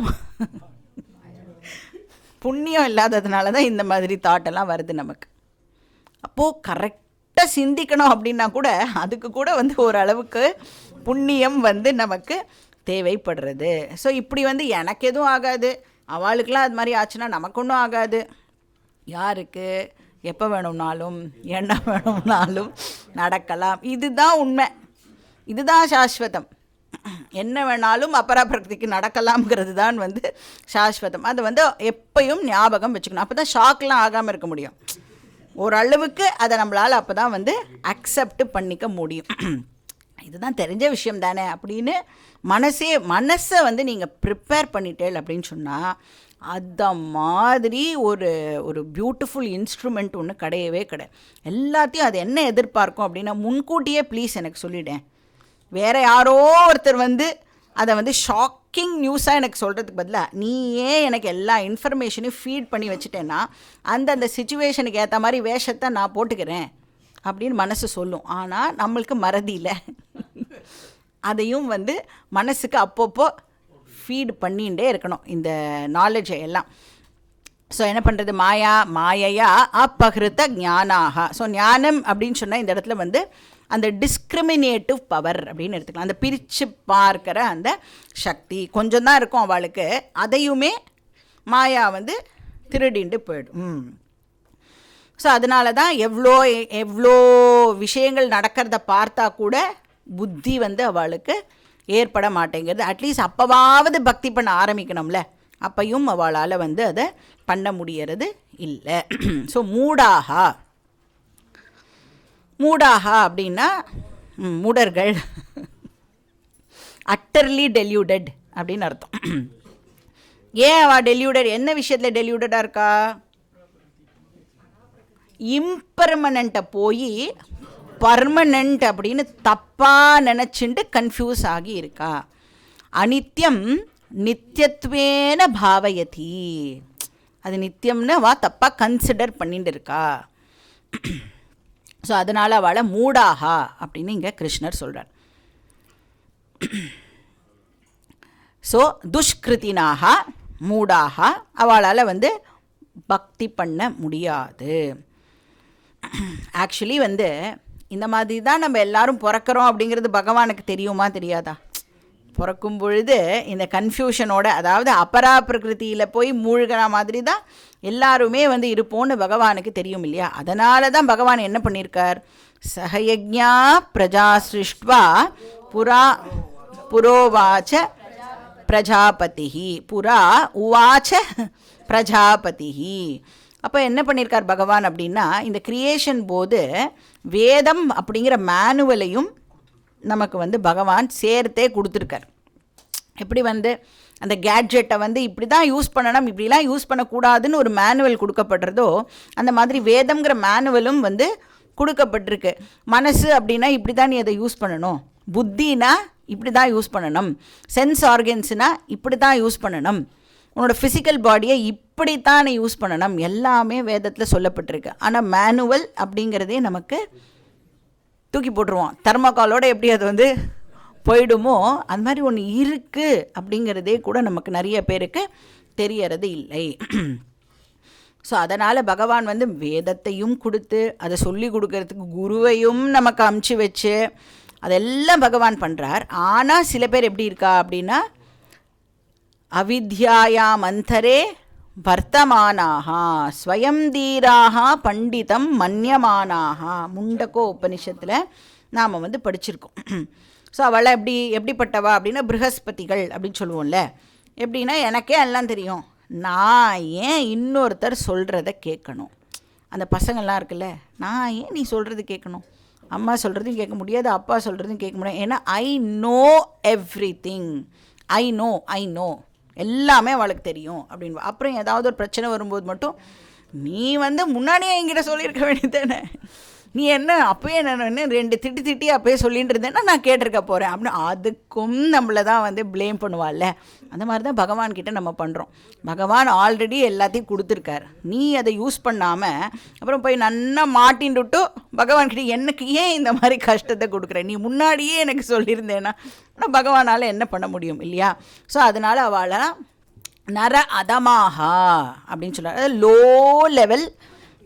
புண்ணியம் இல்லாததுனால தான் இந்த மாதிரி தாட்டெல்லாம் வருது நமக்கு. அப்போது கரெக்டாக சிந்திக்கணும் அப்படின்னா கூட அதுக்கு கூட வந்து ஓரளவுக்கு புண்ணியம் வந்து நமக்கு தேவைப்படுறது. ஸோ இப்படி வந்து எனக்கு எதுவும் ஆகாது, அவளுக்கெல்லாம் அது மாதிரி ஆச்சுன்னா நமக்கு ஒன்றும் ஆகாது. யாருக்கு எப்போ வேணும்னாலும் என்ன வேணும்னாலும் நடக்கலாம். இதுதான் உண்மை, இதுதான் சாஸ்வதம். என்ன வேணாலும் அபராபிரக்திக்கு நடக்கலாம்ங்கிறது தான் வந்து சாஸ்வதம். அதை வந்து எப்பயும் ஞாபகம் வச்சுக்கணும். அப்போ தான் ஷாக்லாம் ஆகாமல் இருக்க முடியும். ஓரளவுக்கு அதை நம்மளால் அப்போ தான் வந்து அக்செப்ட் பண்ணிக்க முடியும். இதுதான் தெரிஞ்ச விஷயம் தானே அப்படின்னு மனசை வந்து நீங்கள் ப்ரிப்பேர் பண்ணிட்டேல் அப்படின்னு சொன்னால் அந்த மாதிரி ஒரு பியூட்டிஃபுல் இன்ஸ்ட்ருமெண்ட் ஒன்று கிடையவே கிடையாது. எல்லாத்தையும் அது என்ன எதிர்பார்க்கும் அப்படின்னா, முன்கூட்டியே ப்ளீஸ் எனக்கு சொல்லிவிட்டேன். வேறு யாரோ ஒருத்தர் வந்து அதை வந்து ஷாக்கிங் நியூஸாக எனக்கு சொல்கிறதுக்கு பதிலாக நீயே எனக்கு எல்லா இன்ஃபர்மேஷனையும் ஃபீட் பண்ணி வச்சுட்டேன்னா அந்த சிச்சுவேஷனுக்கு ஏற்ற மாதிரி வேஷத்தை நான் போட்டுக்கிறேன் அப்படின்னு மனசு சொல்லும். ஆனால் நம்மளுக்கு மறதி இல்லை. அதையும் வந்து மனசுக்கு அப்பப்போ ஃபீட் பண்ணிகிட்டே இருக்கணும் இந்த நாலேஜை எல்லாம். ஸோ என்ன பண்ணுறது, மாயையா அப்பகிருத்த ஞானாக. ஸோ ஞானம் அப்படின்னு சொன்னால் இந்த இடத்துல வந்து அந்த டிஸ்கிரிமினேட்டிவ் பவர் அப்படின்னு எடுத்துக்கலாம். அந்த பிரித்து பார்க்குற அந்த சக்தி கொஞ்சம் தான் இருக்கும் அவளுக்கு, அதையுமே மாயா வந்து திருடிண்டு போயிடும். ஸோ அதனால தான் எவ்வளோ விஷயங்கள் நடக்கிறத பார்த்தா கூட புத்தி வந்து அவளுக்கு ஏற்பட மாட்டேங்கிறது. அட்லீஸ்ட் அப்போவாவது பக்தி பண்ண ஆரம்பிக்கணும்ல, அப்பையும் அவளால் வந்து அதை பண்ண முடியறது இல்லை. ஸோ மூடாகா அப்படின்னா மூடர்கள், அட்டர்லி டெல்யூடட் அப்படின்னு அர்த்தம். ஏன் அவள் டெல்யூடட், என்ன விஷயத்தில் டெல்யூடடாக இருக்கா? இம்பர்மனண்ட்டை போய் பர்மனண்ட் அப்படின்னு தப்பாக நினச்சிண்டு கன்ஃபியூஸ் ஆகி இருக்கா. அனித்யம் நித்தியத்வேன பாவயதி, அது நித்தியம்னு வா தப்பாக கன்சிடர் பண்ணிட்டு இருக்கா. ஸோ அதனால் அவளை மூடாகா அப்படின்னு இங்கே கிருஷ்ணர் சொல்கிறார். ஸோ துஷ்கிருத்தினாக மூடாக, அவளால் வந்து பக்தி பண்ண முடியாது. ஆக்சுவலி வந்து இந்த மாதிரி தான் நம்ம எல்லாரும் பிறக்கிறோம் அப்படிங்கிறது பகவானுக்கு தெரியுமா தெரியாதா? பிறக்கும் பொழுது இந்த கன்ஃபியூஷனோட, அதாவது அபரா பிரகிருதியில் போய் மூழ்கிற மாதிரி தான் எல்லாருமே வந்து இருப்போன்னு பகவானுக்கு தெரியும் இல்லையா? அதனால தான் பகவான் என்ன பண்ணியிருக்கார், சஹயஜ்ஞா பிரஜா சிருஷ்ட்வா புரோவாச்ச பிரஜாபதி, புரா உவாச்ச பிரஜாபதி. அப்போ என்ன பண்ணியிருக்கார் பகவான் அப்படின்னா, இந்த கிரியேஷன் போது வேதம் அப்படிங்கிற மேனுவலையும் நமக்கு வந்து பகவான் சேர்த்தே கொடுத்துருக்கார். எப்படி வந்து அந்த கேட்ஜெட்டை வந்து இப்படி தான் யூஸ் பண்ணணும், இப்படிலாம் யூஸ் பண்ணக்கூடாதுன்னு ஒரு மேனுவல் கொடுக்கப்படுறதோ, அந்த மாதிரி வேதம்ங்கிற மேனுவலும் வந்து கொடுக்கப்பட்டிருக்கு. மனசு அப்படின்னா இப்படி தான் நீ அதை யூஸ் பண்ணணும், புத்தினா இப்படி தான் யூஸ் பண்ணணும், சென்ஸ் ஆர்கன்ஸ்னால் இப்படி தான் யூஸ் பண்ணணும், உன்னோட ஃபிசிக்கல் பாடியை இப்படித்தான் நீ யூஸ் பண்ணணும், எல்லாமே வேதத்தில் சொல்லப்பட்டிருக்கு. ஆனால் மேனுவல் அப்படிங்கிறதே நமக்கு தூக்கி போட்டுருவோம். தெர்மோகாலோடு எப்படி அது வந்து போயிடுமோ அந்த மாதிரி ஒன்று இருக்குது அப்படிங்கிறதே கூட நமக்கு நிறைய பேருக்கு தெரியறது இல்லை. ஸோ அதனால் பகவான் வந்து வேதத்தையும் கொடுத்து அதை சொல்லி கொடுக்கறதுக்கு குருவையும் நமக்கு அமுச்சு வச்சு அதெல்லாம் பகவான் பண்ணுறார். ஆனால் சில பேர் எப்படி இருக்கா அப்படின்னா, அவித்யாயாம் அந்தரே வர்த்தமானாக ஸ்வயம் தீராக பண்டிதம் மன்யமானாக, முண்டக்கோ உபனிஷத்தில் நாம் வந்து படிச்சிருக்கோம். ஸோ அவளை எப்படிப்பட்டவா அப்படின்னா, ப்ரஹஸ்பதிகள் அப்படின்னு சொல்லுவோம்ல. எப்படின்னா, எனக்கே எல்லாம் தெரியும், நான் ஏன் இன்னொருத்தர் சொல்கிறத கேட்கணும்? அந்த பசங்கள்லாம் இருக்குல்ல, நான் ஏன் நீ சொல்கிறது கேட்கணும்? அம்மா சொல்கிறதையும் கேட்க முடியாது, அப்பா சொல்கிறதையும் கேட்க முடியாது. ஏன்னா I know every thing, I know எல்லாமே அவளுக்கு தெரியும் அப்படின்னு. அப்புறம் ஏதாவது ஒரு பிரச்சனை வரும்போது மட்டும், நீ வந்து முன்னாடியே என்கிட்ட சொல்லியிருக்க வேண்டியதானே, நீ என்ன அப்போயே என்ன 2 திட்டி அப்போயே சொல்லிட்டு இருந்தேன்னா நான் கேட்டிருக்க போகிறேன் அப்படின்னு அதுக்கும் நம்மளை தான் வந்து ப்ளேம் பண்ணுவாள்ல. அந்த மாதிரி தான் பகவான்கிட்ட நம்ம பண்ணுறோம். பகவான் ஆல்ரெடி எல்லாத்தையும் கொடுத்துருக்கார், நீ அதை யூஸ் பண்ணாமல் அப்புறம் போய் நல்லா மாட்டின்ட்டு பகவான்கிட்ட எனக்கு ஏன் இந்த மாதிரி கஷ்டத்தை கொடுக்குறேன், நீ முன்னாடியே எனக்கு சொல்லியிருந்தேன்னா ஆனால் பகவானால் என்ன பண்ண முடியும் இல்லையா? ஸோ அதனால் அவளை நர அதமாகா அப்படின்னு சொல்கிறார். அதாவது லோ லெவல்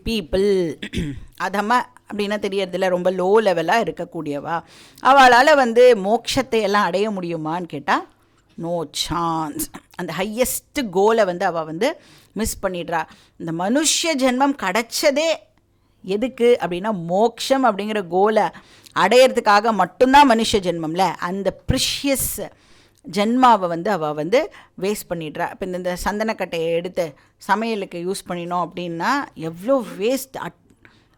பீப்புள், அதம அப்படின்னா தெரியறதில்ல, ரொம்ப லோ லெவலாக இருக்கக்கூடியவா. அவளால் வந்து மோட்சத்தை எல்லாம் அடைய முடியுமான்னு கேட்டால் நோ சான்ஸ். அந்த ஹையஸ்ட் கோலை வந்து அவள் வந்து மிஸ் பண்ணிடுறா. இந்த மனுஷ ஜென்மம் கிடைச்சதே எதுக்கு அப்படின்னா, மோட்சம் அப்படிங்கிற கோலை அடையிறதுக்காக மட்டும்தான் மனுஷ ஜென்மம்ல. அந்த ப்ரிஷியஸ் ஜென்மாவை வந்து அவள் வந்து வேஸ்ட் பண்ணிடுறா. இப்போ இந்த சந்தனக்கட்டையை எடுத்து சமையலுக்கு யூஸ் பண்ணினோம் அப்படின்னா எவ்வளோ வேஸ்ட்,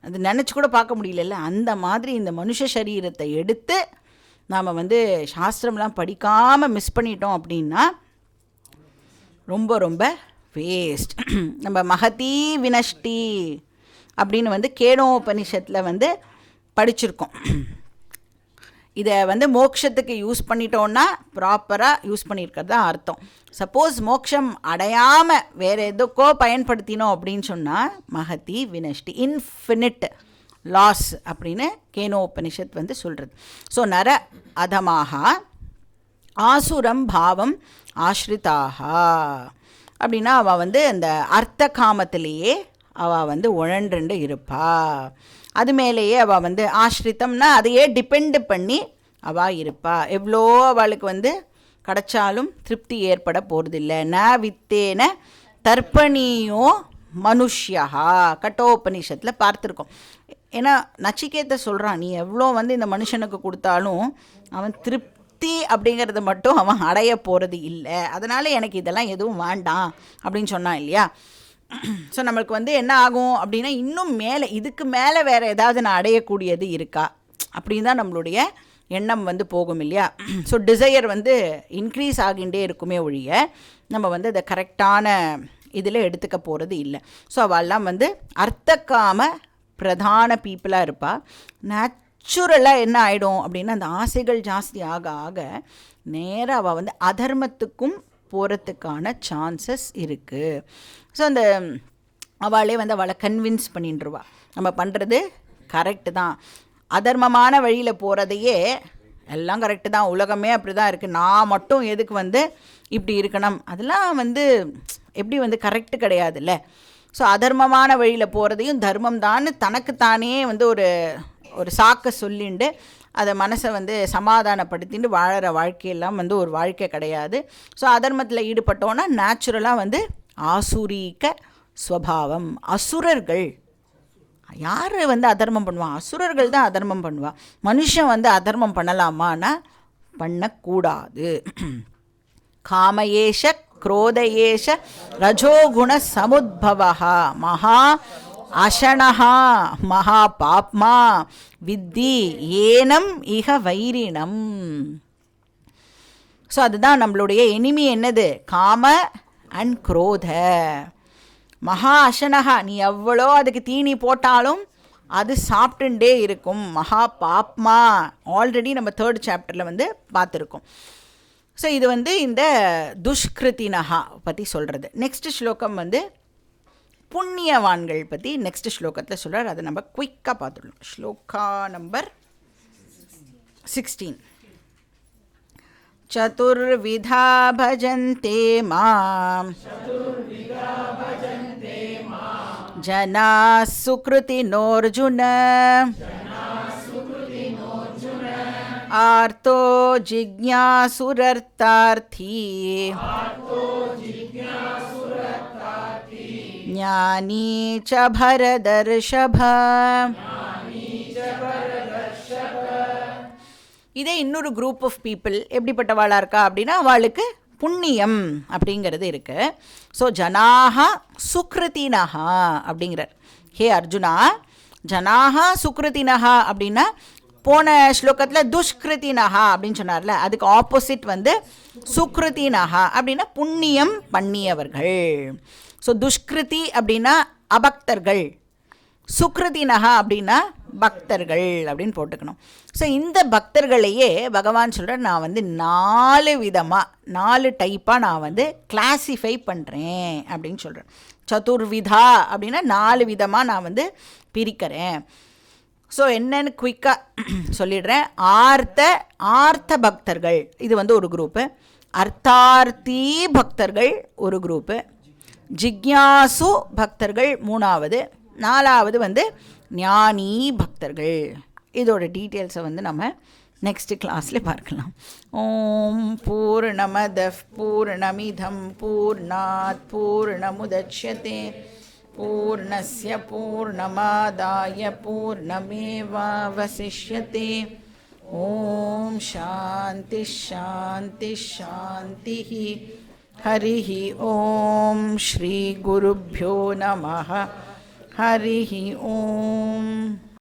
அது நினச்சி கூட பார்க்க முடியல. அந்த மாதிரி இந்த மனுஷ சரீரத்தை எடுத்து நாம் வந்து சாஸ்திரம்லாம் படிக்காமல் மிஸ் பண்ணிட்டோம் அப்படின்னா ரொம்ப ரொம்ப வேஸ்ட். நம்ம மகதி வினஷ்டி அப்படின்னு வந்து கேனோபனிஷத்தில் வந்து படிச்சிருக்கோம். இதை வந்து மோட்சத்துக்கு யூஸ் பண்ணிட்டோன்னா ப்ராப்பராக யூஸ் பண்ணியிருக்கிறது தான் அர்த்தம். சப்போஸ் மோட்சம் அடையாமல் வேறு எதுக்கோ பயன்படுத்தினோம் அப்படின்னு சொன்னால் மகதி வினஷ்டி, இன்ஃபினிட் லாஸ் அப்படின்னு கேனோபனிஷத் வந்து சொல்கிறது. ஸோ நர அதமாக ஆசுரம் பாவம் ஆஸ்ரிதாக அப்படின்னா அவள் வந்து அந்த அர்த்த காமத்திலேயே அவள் வந்து உழன்று இருப்பா. அது மேலேயே அவள் வந்து ஆஸ்ரித்தம்னா அதையே டிபெண்டு பண்ணி அவள் இருப்பா. எவ்வளோ அவளுக்கு வந்து கிடைச்சாலும் திருப்தி ஏற்பட போகிறதில்ல. ந வித்தேன தர்ப்பணியோ மனுஷ்யா கட்டோபனிஷத்தில் பார்த்துருக்கோம். ஏன்னா நச்சிகேத சொல்கிறான், நீ எவ்வளோ வந்து இந்த மனுஷனுக்கு கொடுத்தாலும் அவன் திருப்தி அப்படிங்கிறது மட்டும் அவன் அடைய போகிறது இல்லை, அதனால் எனக்கு இதெல்லாம் எதுவும் வேண்டாம் அப்படின்னு சொன்னான் இல்லையா. ஸோ நம்மளுக்கு வந்து என்ன ஆகும் அப்படின்னா, இன்னும் மேலே இதுக்கு மேலே வேறு ஏதாவது நான் அடையக்கூடியது இருக்கா அப்படின்னு தான் நம்மளுடைய எண்ணம் வந்து போகும் இல்லையா. ஸோ டிசையர் வந்து இன்க்ரீஸ் ஆகின்றே இருக்குமே ஒழிய நம்ம வந்து அதை கரெக்டான இதில் எடுத்துக்க போகிறது இல்லை. ஸோ அவெல்லாம் வந்து அர்த்தக்காம பிரதான பீப்புளாக இருப்பாள். நேச்சுரலாக என்ன ஆகிடும் அப்படின்னா, அந்த ஆசைகள் ஜாஸ்தி ஆக ஆக நேராக அவள் வந்து அதர்மத்துக்கும் போகிறதுக்கான சான்சஸ் இருக்குது. ஸோ அந்த அவளே வந்து அவளை கன்வின்ஸ் பண்ணிட்டுருவா, நம்ம பண்ணுறது கரெக்டு தான், அதர்மமான வழியில் போகிறதையே எல்லாம் கரெக்டு தான், உலகமே அப்படி தான் இருக்குது, நான் மட்டும் எதுக்கு வந்து இப்படி இருக்கணும், அதெல்லாம் வந்து எப்படி வந்து கரெக்டு கிடையாதுல்ல. ஸோ அதர்மமான வழியில் போகிறதையும் தர்மம் தான் தனக்குத்தானே வந்து ஒரு சாக்கை சொல்லிண்டு அதை மனசை வந்து சமாதானப்படுத்திட்டு வாழற வாழ்க்கையெல்லாம் வந்து ஒரு வாழ்க்கை கிடையாது. ஸோ அதர்மத்தில் ஈடுபட்டோன்னா நேச்சுரலாக வந்து ஆசுரீக ஸ்வபாவம். அசுரர்கள் யார் வந்து அதர்மம் பண்ணுவான்? அசுரர்கள் தான் அதர்மம் பண்ணுவான். மனுஷன் வந்து அதர்மம் பண்ணலாமான்னா பண்ணக்கூடாது. காமயேஷ क्रोधयेश रजोगुण समुद्भवः महा अशनः महापाप्मा विद्धि ஏனம் இக வைரினம். ஸோ அதுதான் நம்மளுடைய எனிமி. என்னது? காம அண்ட் குரோத. மகா அசனகா, நீ எவ்வளோ அதுக்கு தீனி போட்டாலும் அது சாப்பிட்டுண்டே இருக்கும். மகா பாப்மா ஆல்ரெடி நம்ம 3rd சாப்டரில் வந்து பார்த்துருக்கோம். ஸோ இது வந்து இந்த துஷ்கிருத்தினஹா பற்றி சொல்கிறது. நெக்ஸ்ட் ஸ்லோகம் வந்து புண்ணியவான்கள் பற்றி நெக்ஸ்ட் ஸ்லோகத்தில் சொல்கிறார். அதை நம்ம குயிக்காக பார்த்துடலாம். ஸ்லோகா நம்பர் 16. சதுர்விதா பஜந்தே மாம் ஜனா சுக்ருதினோர்ஜுன ஆர்த்தோ ஜிக்ஞாசுரர்த்தார்த்தி ஞானீ ச பரதர்ஷப. இதே இன்னொரு குரூப் ஆஃப் பீப்புள் எப்படிப்பட்டவாளாக இருக்கா அப்படின்னா, அவளுக்கு புண்ணியம் அப்படிங்கிறது இருக்குது. ஸோ ஜனாஹா சுக்ருதினஹா அப்படிங்கிறார். ஹே அர்ஜுனா, ஜனாஹா சுக்ருதினஹா அப்படின்னா போன ஸ்லோகத்தில் துஷ்கிருத்தினஹா அப்படின்னு சொன்னார்ல, அதுக்கு ஆப்போசிட் வந்து சுக்ருத்தினஹா அப்படின்னா புண்ணியம் பண்ணியவர்கள். ஸோ துஷ்கிருதி அப்படின்னா அபக்தர்கள், சுக்ருதினஹா அப்படின்னா பக்தர்கள் அப்படின்னு போட்டுக்கணும். ஸோ இந்த பக்தர்களையே பகவான் சொல்கிறார், நான் வந்து 4 விதமாக 4 டைப்பாக நான் வந்து கிளாஸிஃபை பண்ணுறேன் அப்படின்னு சொல்கிறேன். சதுர்விதா அப்படின்னா 4 விதமாக நான் வந்து பிரிக்கிறேன். ஸோ என்னன்னு குயிக்காக சொல்லிடுறேன். ஆர்த்த பக்தர்கள் இது வந்து ஒரு குரூப்பு, அர்த்தார்த்தி பக்தர்கள் ஒரு குரூப்பு, ஜிக்ஞாசு பக்தர்கள் 3வது, 4வது வந்து ஞானி பக்தர்கள். இதோட டீட்டெயில்ஸை வந்து நம்ம நெக்ஸ்ட் கிளாஸில் பார்க்கலாம். ஓம் பூர்ணமத பூர்ணமிதம் பூர்ணாத் பூர்ணமுதச்யதே பூர்ணஸ்ய பூர்ணமாதாய பூர்ணமேவாவசிஷ்யதே. ஓம் சாந்தி ஷாந்தி ஷாந்தி. ஹரிஹி ஓம் ஸ்ரீ குருப்யோ நமः. ஹரிஹி ஓம்.